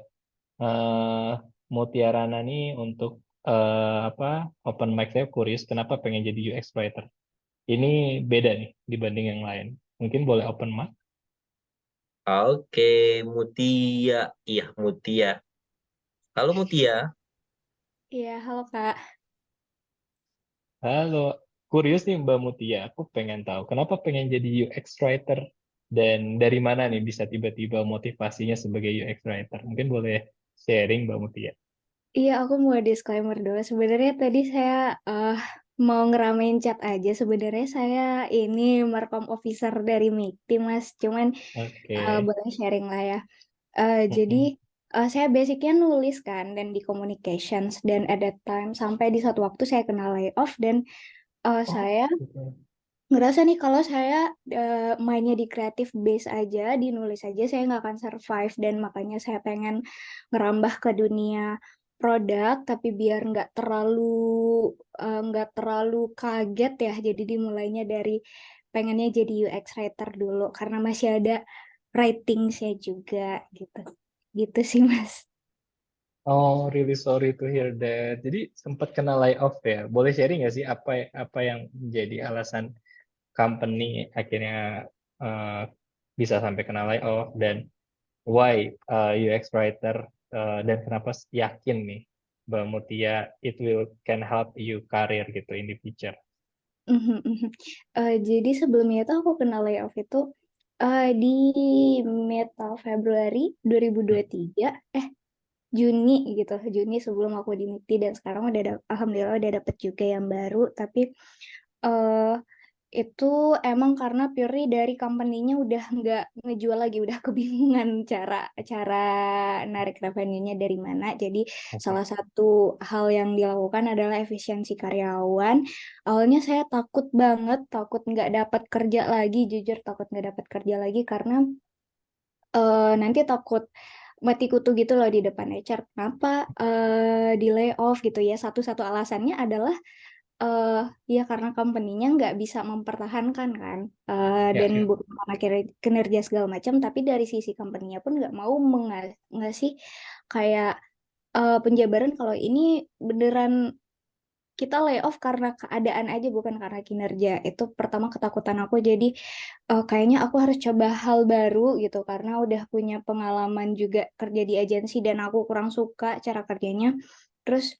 eh Mutiarana nih untuk apa open mic saya curious kenapa pengen jadi UX Writer. Ini beda nih dibanding yang lain. Mungkin boleh open mic. Oke, Mutia. Iya, Mutia. Halo Mutia. Iya, halo Kak. Halo, curious nih Mbak Mutia. Aku pengen tahu kenapa pengen jadi UX writer dan dari mana nih bisa tiba-tiba motivasinya sebagai UX writer. Mungkin boleh sharing Mbak Mutia. Iya, aku mau disclaimer dulu. Sebenarnya tadi saya mau ngeramein chat aja. Sebenarnya saya ini markom officer dari MIKTI, Mas. Cuman Oke. boleh sharing lah ya. Jadi Mm-mm. saya basicnya nulis kan dan di communications dan at that time sampai di satu waktu saya kena layoff dan Oh, saya oke. ngerasa nih kalau saya mainnya di kreatif base aja, di nulis aja, saya nggak akan survive dan makanya saya pengen ngerambah ke dunia produk, tapi biar nggak terlalu kaget ya. Jadi dimulainya dari pengennya jadi UX writer dulu karena masih ada writing saya juga gitu. Gitu sih Mas. Oh, really sorry to hear that. Jadi sempat kena layoff ya. Boleh sharing nggak sih apa yang menjadi alasan company akhirnya eh, bisa sampai kena layoff dan why UX writer dan kenapa yakin nih? Mbak Mutia, it will can help you career gitu in the future? Jadi sebelumnya itu aku kenal layoff itu di mid Februari 2023, Juni gitu, Juni sebelum aku di MIT, dan sekarang alhamdulillah udah dapet juga yang baru, tapi eh itu emang karena purely dari company-nya udah nggak ngejual lagi, udah kebingungan cara cara narik revenue-nya dari mana. Jadi Oke. salah satu hal yang dilakukan adalah efisiensi karyawan. Awalnya saya takut banget, takut nggak dapat kerja lagi, jujur takut nggak dapat kerja lagi karena nanti takut mati kutu gitu loh di depan HR. Kenapa di layoff gitu ya? Satu-satu alasannya adalah ya karena company-nya nggak bisa mempertahankan kan, Ya, dan ya. bukan karena kinerja segala macam, tapi dari sisi company-nya pun nggak mau ngasih kayak penjabaran kalau ini beneran kita layoff karena keadaan aja, bukan karena kinerja. Itu pertama ketakutan aku. Jadi kayaknya aku harus coba hal baru gitu karena udah punya pengalaman juga kerja di agensi dan aku kurang suka cara kerjanya. Terus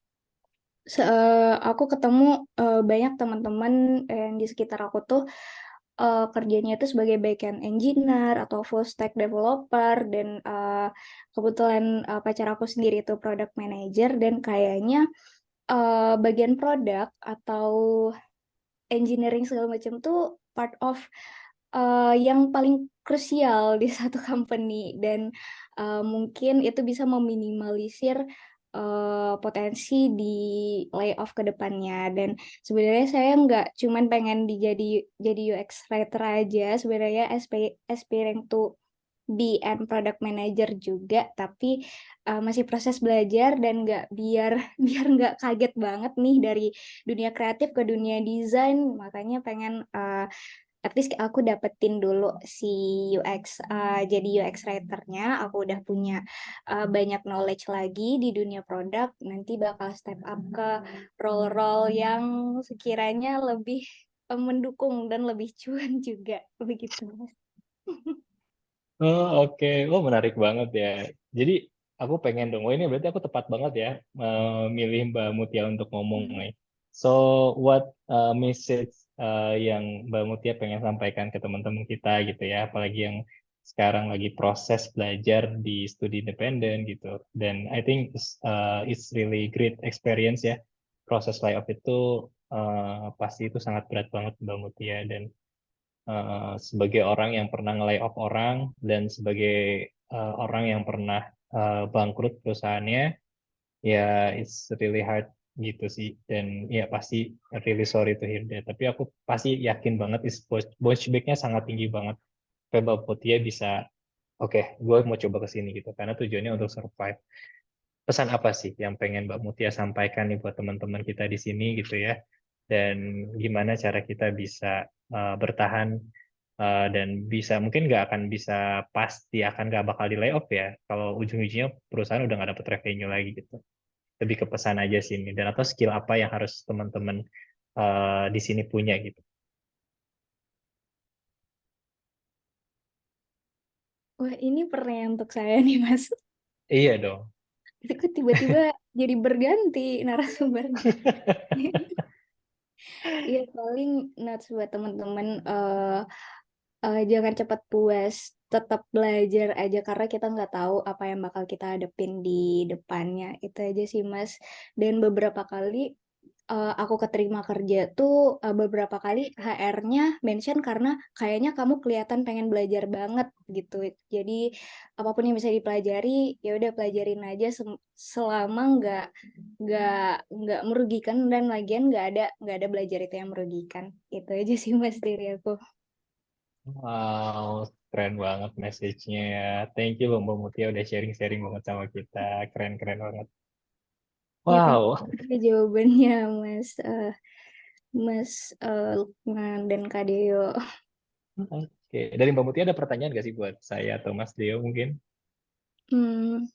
aku ketemu banyak teman-teman yang di sekitar aku tuh kerjanya itu sebagai backend engineer atau full stack developer, dan kebetulan pacar aku sendiri itu product manager, dan kayaknya bagian produk atau engineering segala macam tuh part of yang paling krusial di satu company, dan mungkin itu bisa meminimalisir potensi di layoff ke depannya. Dan sebenarnya saya nggak cuman pengen jadi UX writer aja, sebenarnya aspiring to be and product manager juga, tapi masih proses belajar dan nggak biar biar nggak kaget banget nih dari dunia kreatif ke dunia desain, makanya pengen at least aku dapetin dulu si UX, jadi UX writer-nya, aku udah punya banyak knowledge lagi di dunia produk, nanti bakal step up ke role-role yang sekiranya lebih mendukung dan lebih cuan juga, begitu Mas. Oh, oke. Oh, menarik banget ya. Jadi aku pengen dong. Oh, ini berarti aku tepat banget ya milih Mbak Mutia untuk ngomong nih. So, what message yang Mbak Mutia pengen sampaikan ke teman-teman kita gitu ya, apalagi yang sekarang lagi proses belajar di studi independen gitu. Dan I think it's really great experience ya. Proses layoff itu pasti itu sangat berat banget Mbak Mutia, dan sebagai orang yang pernah nge off orang dan sebagai orang yang pernah bangkrut perusahaannya, ya it's really hard gitu sih, dan ya pasti really sorry to hear that, tapi aku pasti yakin banget is bounce back-nya sangat tinggi banget supaya Mbak Mutia bisa oke, gue mau coba ke sini gitu karena tujuannya untuk survive. Pesan apa sih yang pengen Mbak Mutia sampaikan nih buat teman-teman kita di sini gitu ya, dan gimana cara kita bisa bertahan dan bisa mungkin nggak akan bisa pasti akan nggak bakal di layoff ya kalau ujung-ujungnya perusahaan udah nggak dapat revenue lagi gitu. Lebih ke pesan aja sini, dan atau skill apa yang harus teman-teman di sini punya gitu. Wah, ini pertanyaan untuk saya nih Mas. Iya dong. Itu tiba-tiba jadi berganti narasumbernya. Iya, paling notes buat teman-teman, jangan cepat puas, tetap belajar aja karena kita nggak tahu apa yang bakal kita hadapin di depannya. Itu aja sih Mas. Dan beberapa kali aku keterima kerja tuh beberapa kali HR-nya mention karena kayaknya kamu kelihatan pengen belajar banget gitu. Jadi apapun yang bisa dipelajari ya udah pelajarin aja selama nggak merugikan, dan lagian nggak ada belajar itu yang merugikan. Itu aja sih Mas dari aku. Wow, keren banget message-nya ya. Thank you loh Mbak Mutia udah sharing-sharing banget sama kita. Keren-keren banget. Ya, thank Wow. you juga jawabannya Mas Mas Lukman dan Kak Deo. Oke. Dari Mbak Mutia ada pertanyaan nggak sih buat saya atau Mas Deo mungkin? Hmm,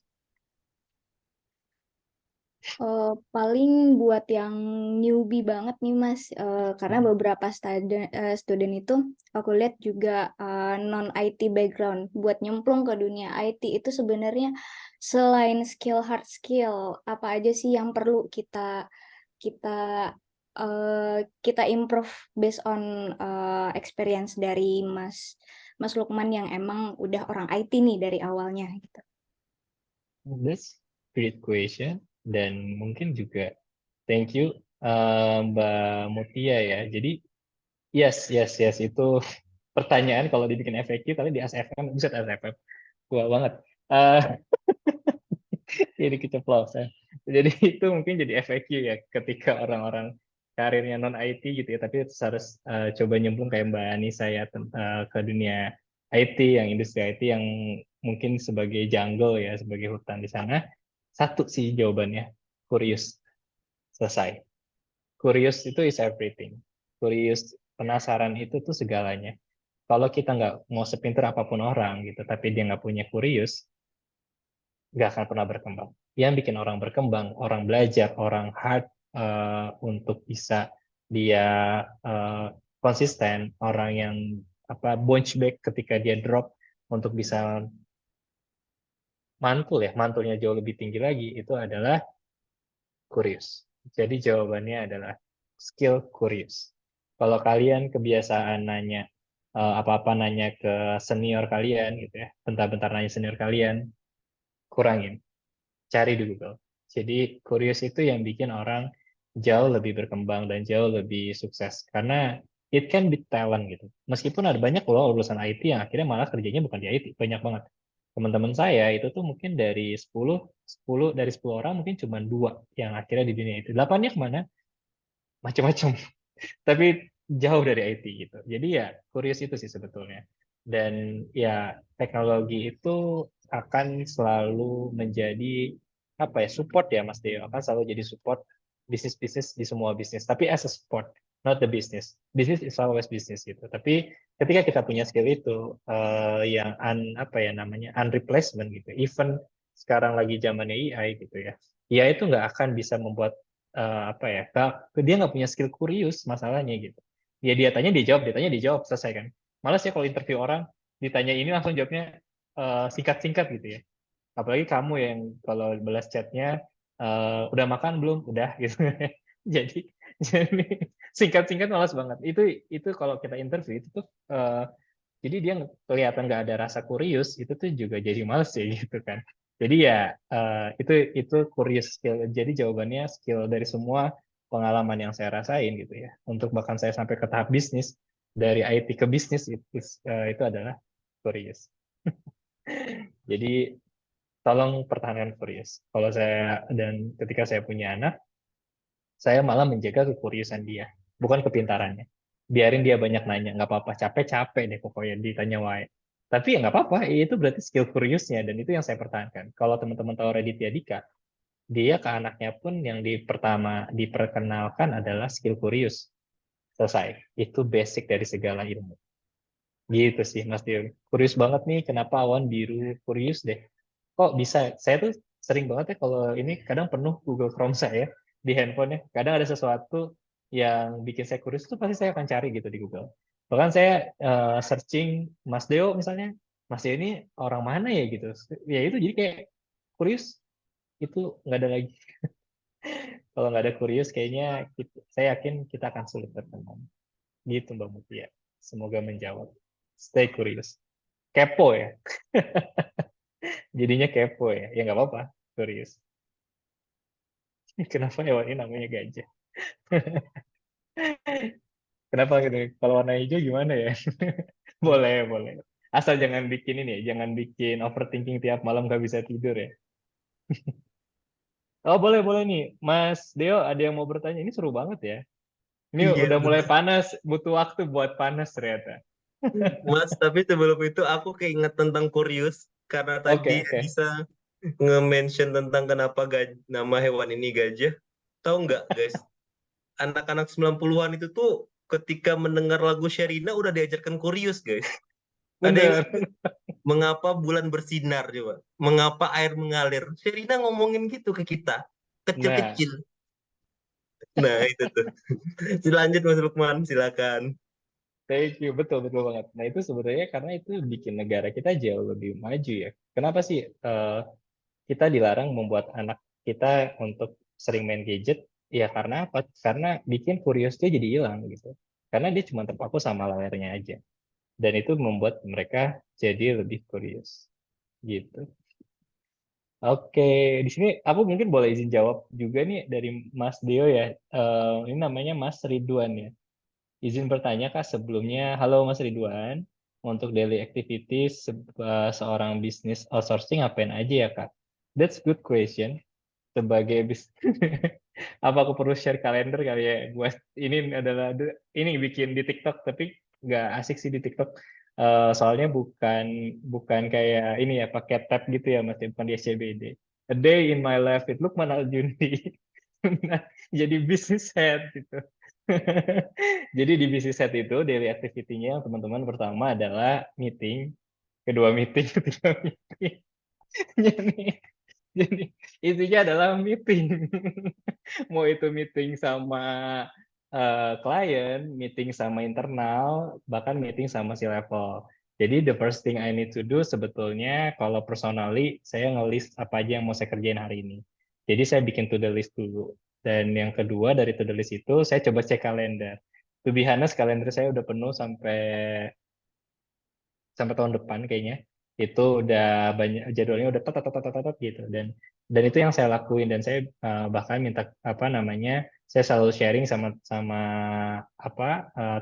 Paling buat yang newbie banget nih Mas, karena beberapa student itu aku lihat juga non IT background. Buat nyemplung ke dunia IT itu sebenarnya selain hard skill, apa aja sih yang perlu kita kita kita improve based on experience dari Mas Lukman yang emang udah orang IT nih dari awalnya gitu. That's great question, dan mungkin juga thank you Mbak Mutia ya. Jadi yes itu pertanyaan kalau dibikin FAQ tapi di ASFM bisa ASFM gua banget. Eh Jadi keceplosan. Jadi itu mungkin jadi FAQ ya ketika orang-orang karirnya non IT gitu ya, tapi harus coba nyemplung kayak Mbak Anissa ya ke dunia IT, yang industri IT yang mungkin sebagai jungle ya, sebagai hutan di sana. Satu sih jawabannya, curious. Selesai. Curious itu is everything. Curious, penasaran itu tuh segalanya. Kalau kita nggak mau sepintar apapun orang gitu, tapi dia nggak punya curious, nggak akan pernah berkembang. Yang bikin orang berkembang, orang belajar, orang hard untuk bisa dia konsisten, orang yang bounce back ketika dia drop untuk bisa mantulnya jauh lebih tinggi lagi, itu adalah curious. Jadi jawabannya adalah skill curious. Kalau kalian kebiasaan nanya apa-apa nanya ke senior kalian gitu ya, bentar-bentar nanya senior kalian, kurangin. Cari di Google. Jadi curious itu yang bikin orang jauh lebih berkembang dan jauh lebih sukses. Karena it can be talent gitu. Meskipun ada banyak loh lulusan IT yang akhirnya malah kerjanya bukan di IT. Banyak banget. Teman-teman saya itu tuh mungkin dari 10 dari 10 orang mungkin cuma 2 yang akhirnya di dunia itu. 8-nya kemana? Macam-macam. Tapi jauh dari IT gitu. Jadi ya curious itu sih sebetulnya. Dan ya teknologi itu akan selalu menjadi support ya Mas Deo, akan selalu jadi support bisnis-bisnis di semua bisnis. Tapi as a support, not the business. Business is always business gitu. Tapi ketika kita punya skill itu yang unreplacement gitu. Even sekarang lagi zamannya AI gitu ya. Ya itu nggak akan bisa membuat dia nggak punya skill kurius masalahnya gitu. Dia tanya dia jawab selesai kan. Malas ya kalau interview orang ditanya ini langsung jawabnya singkat-singkat gitu ya. Apalagi kamu yang kalau balas chatnya udah makan belum, udah gitu. jadi jadi singkat-singkat malas banget. Itu kalau kita interview itu tuh jadi dia kelihatan nggak ada rasa kurius, itu tuh juga jadi males ya gitu kan. Jadi ya itu curious skill. Jadi jawabannya skill dari semua pengalaman yang saya rasain gitu ya. Untuk bahkan saya sampai ke tahap bisnis, dari IT ke bisnis itu adalah curious. Jadi tolong pertahankan curious. Kalau saya dan ketika saya punya anak, saya malah menjaga kekuriusan dia, bukan kepintarannya. Biarin dia banyak nanya, nggak apa-apa. Capek-capek deh pokoknya ditanya wae. Tapi ya nggak apa-apa, itu berarti skill curious-nya, dan itu yang saya pertahankan. Kalau teman-teman tahu Raditya Dika, dia ke anaknya pun yang pertama diperkenalkan adalah skill curious. Selesai. Itu basic dari segala ilmu. Gitu sih, Mas Dio. Curious banget nih, kenapa awan biru? Curious deh. Kok bisa? Saya tuh sering banget ya kalau ini kadang penuh Google Chrome saya di handphone ya. Kadang ada sesuatu yang bikin saya curious tuh pasti saya akan cari gitu di Google. Bahkan saya searching Mas Deo misalnya, Mas Deo ini orang mana ya gitu. Ya itu jadi kayak curious itu nggak ada lagi. Kalau nggak ada curious kayaknya saya yakin kita akan sulit berteman. Gitu Mbak Mutia. Semoga menjawab. Stay curious. Kepo ya. Jadinya kepo ya. Ya nggak apa-apa. Curious. Kenapa hewan ini namanya gajah? Kenapa gitu? Kalau warna hijau gimana ya? Boleh, boleh. Asal jangan bikin ini ya, jangan bikin overthinking tiap malam nggak bisa tidur ya. Oh, boleh, boleh nih. Mas Deo, ada yang mau bertanya? Ini seru banget ya. Ini Iya, udah mulai panas, butuh waktu buat panas ternyata. Mas, tapi sebelum itu aku keinget tentang Curious karena Oke, tadi oke. bisa nge-mention tentang kenapa nama hewan ini gajah. Tahu nggak, guys? Anak-anak 90-an itu tuh ketika mendengar lagu Sherina udah diajarkan Curious, guys. Ada yang Bener. ingat mengapa bulan bersinar coba? Mengapa air mengalir? Sherina ngomongin gitu ke kita. Nah, kecil-kecil. Nah, itu tuh. Lanjut Mas Lukman, silakan. thank you, betul betul banget. Nah itu sebenarnya karena itu bikin negara kita jauh lebih maju ya. Kenapa sih kita dilarang membuat anak kita untuk sering main gadget? Ya karena apa? Karena bikin curious dia jadi hilang gitu. Karena dia cuma terpaku sama layarnya aja. Dan itu membuat mereka jadi lebih curious gitu. Oke, di sini aku mungkin boleh izin jawab juga nih dari Mas Dio ya. Ini namanya Mas Ridwan ya. Izin bertanya Kak sebelumnya. Halo Mas Ridwan, untuk daily activities seorang bisnis outsourcing ngapain aja ya Kak? That's good question. Sebagai apa aku perlu share kalender kali ya? Buat ini adalah ini bikin di TikTok tapi nggak asik sih di TikTok. Soalnya bukan bukan kayak ini ya pakai tab gitu ya Mas, bukan di SCBD. A day in my life with Lukman Aljundi. Nah, jadi business head gitu. Jadi di business set itu daily activity-nya teman-teman pertama adalah meeting, kedua meeting, ketiga meeting. Jadi, jadi isinya adalah meeting. Mau itu meeting sama klien, meeting sama internal, bahkan meeting sama si level. Jadi the first thing I need to do sebetulnya kalau personally saya nge-list apa aja yang mau saya kerjain hari ini. Jadi saya bikin to-do list dulu. Dan yang kedua dari to-do list itu saya coba cek kalender. To be honest, kalender saya udah penuh sampai tahun depan kayaknya. Itu udah banyak jadwalnya udah tet gitu. Dan itu yang saya lakuin dan saya bahkan minta apa namanya, saya selalu sharing sama sama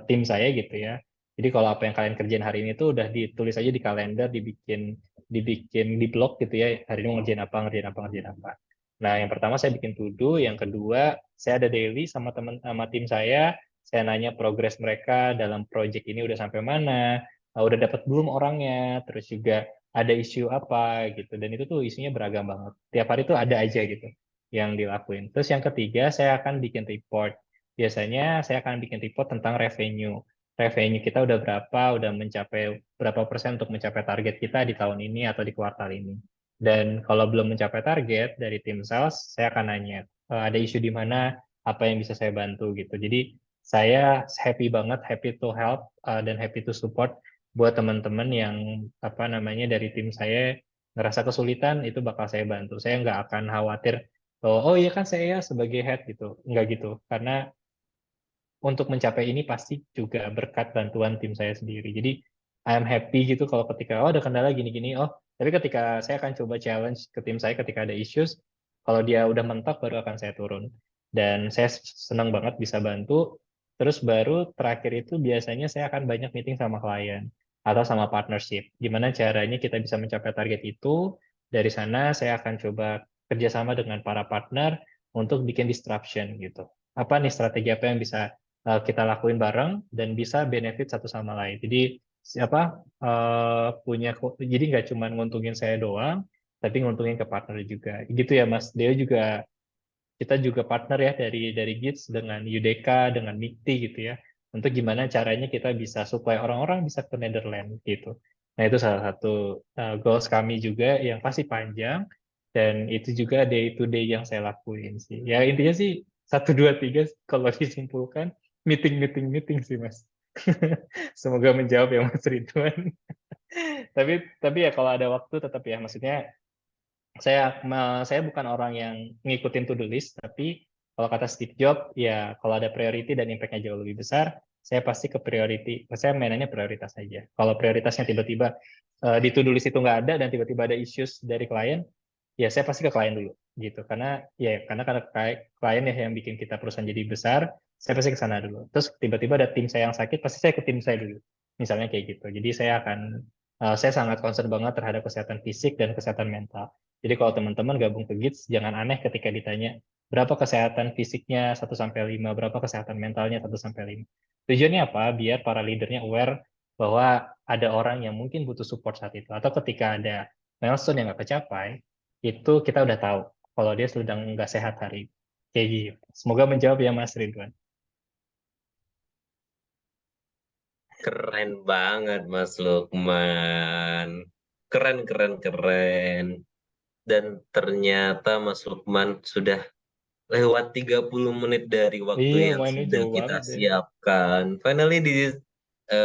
tim saya gitu ya. Jadi kalau apa yang kalian kerjain hari ini tuh udah ditulis aja di kalender, dibikin di blog gitu ya. Hari ini mau ngerjain apa, ngerjain apa, ngerjain apa. Nah, yang pertama saya bikin to do, yang kedua saya ada daily sama teman sama tim saya nanya progres mereka dalam project ini udah sampai mana, udah dapat belum orangnya, terus juga ada isu apa gitu. Dan itu tuh isunya beragam banget. Tiap hari tuh ada aja gitu yang dilakuin. Terus yang ketiga, saya akan bikin report. Biasanya saya akan bikin report tentang revenue. Revenue kita udah berapa, udah mencapai berapa persen untuk mencapai target kita di tahun ini atau di kuartal ini. Dan kalau belum mencapai target dari tim sales, saya akan nanya, ada isu di mana, apa yang bisa saya bantu gitu. Jadi saya happy banget, happy to help dan happy to support buat teman-teman yang apa namanya dari tim saya ngerasa kesulitan, itu bakal saya bantu. Saya nggak akan khawatir, oh iya kan saya sebagai head gitu, nggak gitu. Karena untuk mencapai ini pasti juga berkat bantuan tim saya sendiri. Jadi I'm happy gitu kalau ketika ada kendala gini-gini, tapi ketika saya akan coba challenge ke tim saya ketika ada issues, kalau dia udah mentok baru akan saya turun. Dan saya senang banget bisa bantu. Terus baru terakhir itu biasanya saya akan banyak meeting sama klien atau sama partnership. Gimana caranya kita bisa mencapai target itu? Dari sana saya akan coba kerjasama dengan para partner untuk bikin disruption gitu. Apa nih strategi apa yang bisa kita lakuin bareng dan bisa benefit satu sama lain. Jadi siapa jadi nggak cuma nguntungin saya doang, tapi nguntungin ke partner juga. Gitu ya Mas Deo juga kita juga partner ya dari GITS dengan UDK dengan MIKTI gitu ya. Untuk gimana caranya kita bisa supply orang-orang bisa ke Netherlands gitu. Nah itu salah satu goals kami juga yang pasti panjang dan itu juga day to day yang saya lakuin sih. Ya intinya sih 1, 2, 3 kalau disimpulkan meeting sih Mas. Semoga menjawab ya Mas Ridwan. tapi ya kalau ada waktu tetap ya maksudnya saya bukan orang yang ngikutin to-do list, tapi kalau kata Steve Jobs, ya kalau ada priority dan impact-nya jauh lebih besar, saya pasti ke priority. Saya mainannya prioritas aja. Kalau prioritasnya tiba-tiba di to-do list itu nggak ada dan tiba-tiba ada issues dari klien, ya saya pasti ke klien dulu gitu. Karena klien ya yang bikin kita perusahaan jadi besar, saya pasti ke sana dulu. Terus tiba-tiba ada tim saya yang sakit, pasti saya ke tim saya dulu. Misalnya kayak gitu. Jadi saya sangat concern banget terhadap kesehatan fisik dan kesehatan mental. Jadi kalau teman-teman gabung ke GITS, jangan aneh ketika ditanya berapa kesehatan fisiknya 1-5, berapa kesehatan mentalnya 1-5. Tujuannya apa? Biar para leadernya aware bahwa ada orang yang mungkin butuh support saat itu. Atau ketika ada milestone yang nggak kecapai, itu kita udah tahu kalau dia sedang nggak sehat hari ini. Kayak gitu. Semoga menjawab ya Mas Ridwan. Keren banget Mas Lukman. Keren, keren, keren. Dan ternyata Mas Lukman sudah lewat 30 menit dari Iya, waktu yang lumayan sudah jauh kita banget deh. siapkan. Finally, this is a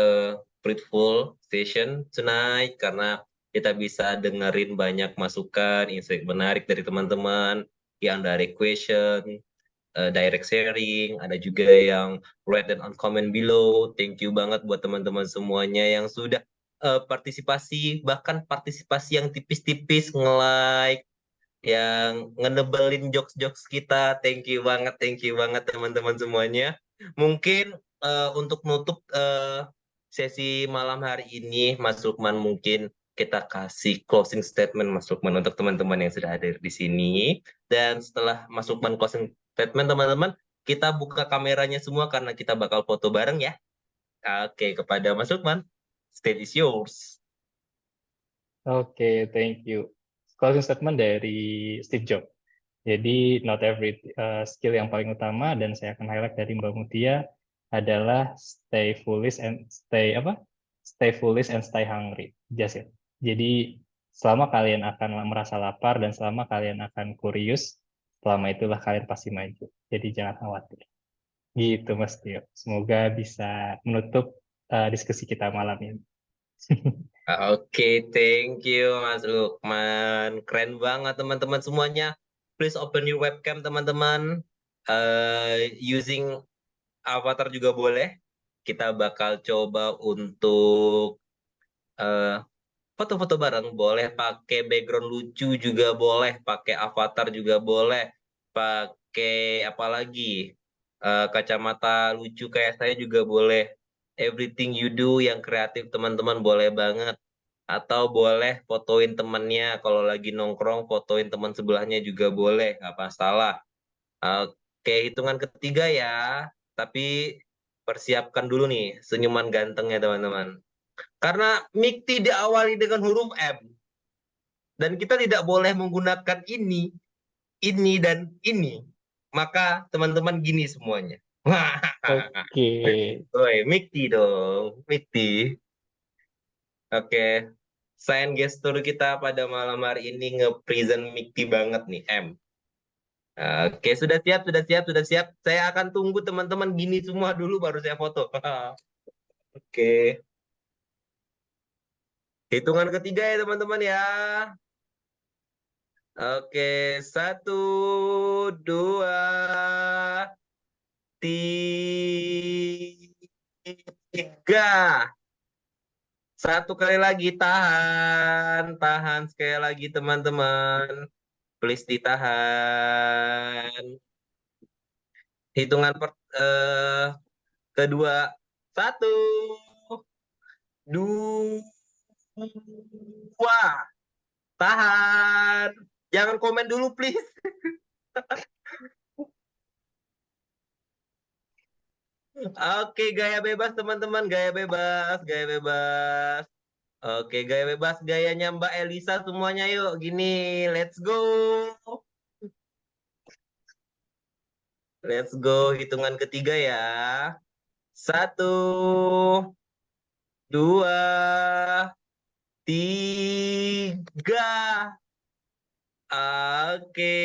fruitful session tonight karena kita bisa dengerin banyak masukan, insight menarik dari teman-teman yang dari question, direct sharing, ada juga yang write dan on comment below. Thank you banget buat teman-teman semuanya yang sudah partisipasi, bahkan partisipasi yang tipis-tipis, nge-like, yang ngenebelin jokes-jokes kita. Thank you banget teman-teman semuanya. Mungkin untuk nutup sesi malam hari ini, Mas Lukman, mungkin kita kasih closing statement Mas Lukman untuk teman-teman yang sudah hadir di sini. Dan setelah Mas Lukman closing statement, teman-teman, kita buka kameranya semua karena kita bakal foto bareng ya. Oke, kepada Mas Lukman, stage is yours. Oke, thank you. Closing statement dari Steve Jobs. Jadi not every skill yang paling utama dan saya akan highlight dari Mbak Mutia adalah stay foolish and stay hungry. Just it. Jadi selama kalian akan merasa lapar dan selama kalian akan kurius, selama itulah kalian pasti maju. Jadi jangan khawatir. Gitu Mas Tio. Semoga bisa menutup diskusi kita malam ini. Oke, thank you Mas Lukman. Keren banget teman-teman semuanya. Please open your webcam teman-teman. Using avatar juga boleh. Kita bakal coba untuk foto-foto bareng. Boleh pakai background lucu juga boleh. Pakai avatar juga boleh. Pakai apa lagi? Kacamata lucu kayak saya juga boleh. Everything you do yang kreatif teman-teman boleh banget. Atau boleh fotoin temennya, kalau lagi nongkrong fotoin teman sebelahnya juga boleh, nggak masalah. Oke, hitungan ketiga ya, tapi persiapkan dulu nih senyuman gantengnya teman-teman. Karena mic tidak awali dengan huruf M, dan kita tidak boleh menggunakan ini dan ini. Maka teman-teman gini semuanya. Oke. Woi, Mikti dong, Mikti. Oke, sign gestur kita pada malam hari ini nge-present Mikti banget nih, M. Oke, sudah siap, sudah siap, sudah siap. Saya akan tunggu teman-teman gini semua dulu baru saya foto. Oke. Hitungan ketiga ya teman-teman ya. Oke, 1, 2, 3. Satu kali lagi, tahan. Tahan sekali lagi teman-teman. Please ditahan. Hitungan kedua. 1, 2. Tahan. Jangan komen dulu, please. Oke, gaya bebas teman-teman. Gaya bebas, gaya bebas. Oke, gaya bebas. Gayanya Mbak Elisa semuanya yuk. Gini, let's go. Let's go. Hitungan ketiga ya. 1, 2, 3. Oke,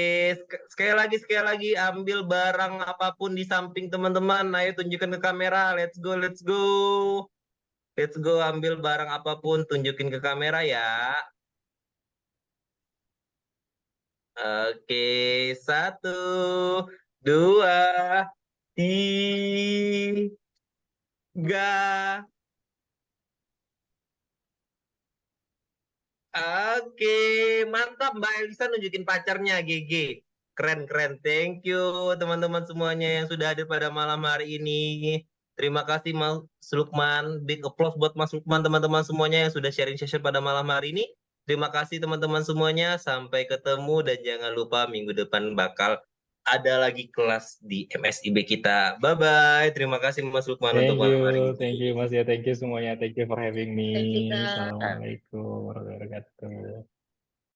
sekali lagi ambil barang apapun di samping teman-teman. Ayo tunjukkan ke kamera. Let's go, let's go. Let's go, ambil barang apapun, tunjukin ke kamera ya. Oke, 1, 2, 3. Oke, mantap Mbak Elisa nunjukin pacarnya, GG. Keren, keren. Thank you teman-teman semuanya yang sudah hadir pada malam hari ini. Terima kasih Mas Lukman. Big applause buat Mas Lukman, teman-teman semuanya yang sudah sharing session pada malam hari ini. Terima kasih teman-teman semuanya. Sampai ketemu dan jangan lupa minggu depan bakal ada lagi kelas di MSIB kita. Bye-bye. Terima kasih Mas Lukman untuk malam hari ini. Thank you Mas ya, thank you semuanya, thank you for having me. Thank you, Kak. Assalamualaikum warahmatullahi wabarakatuh.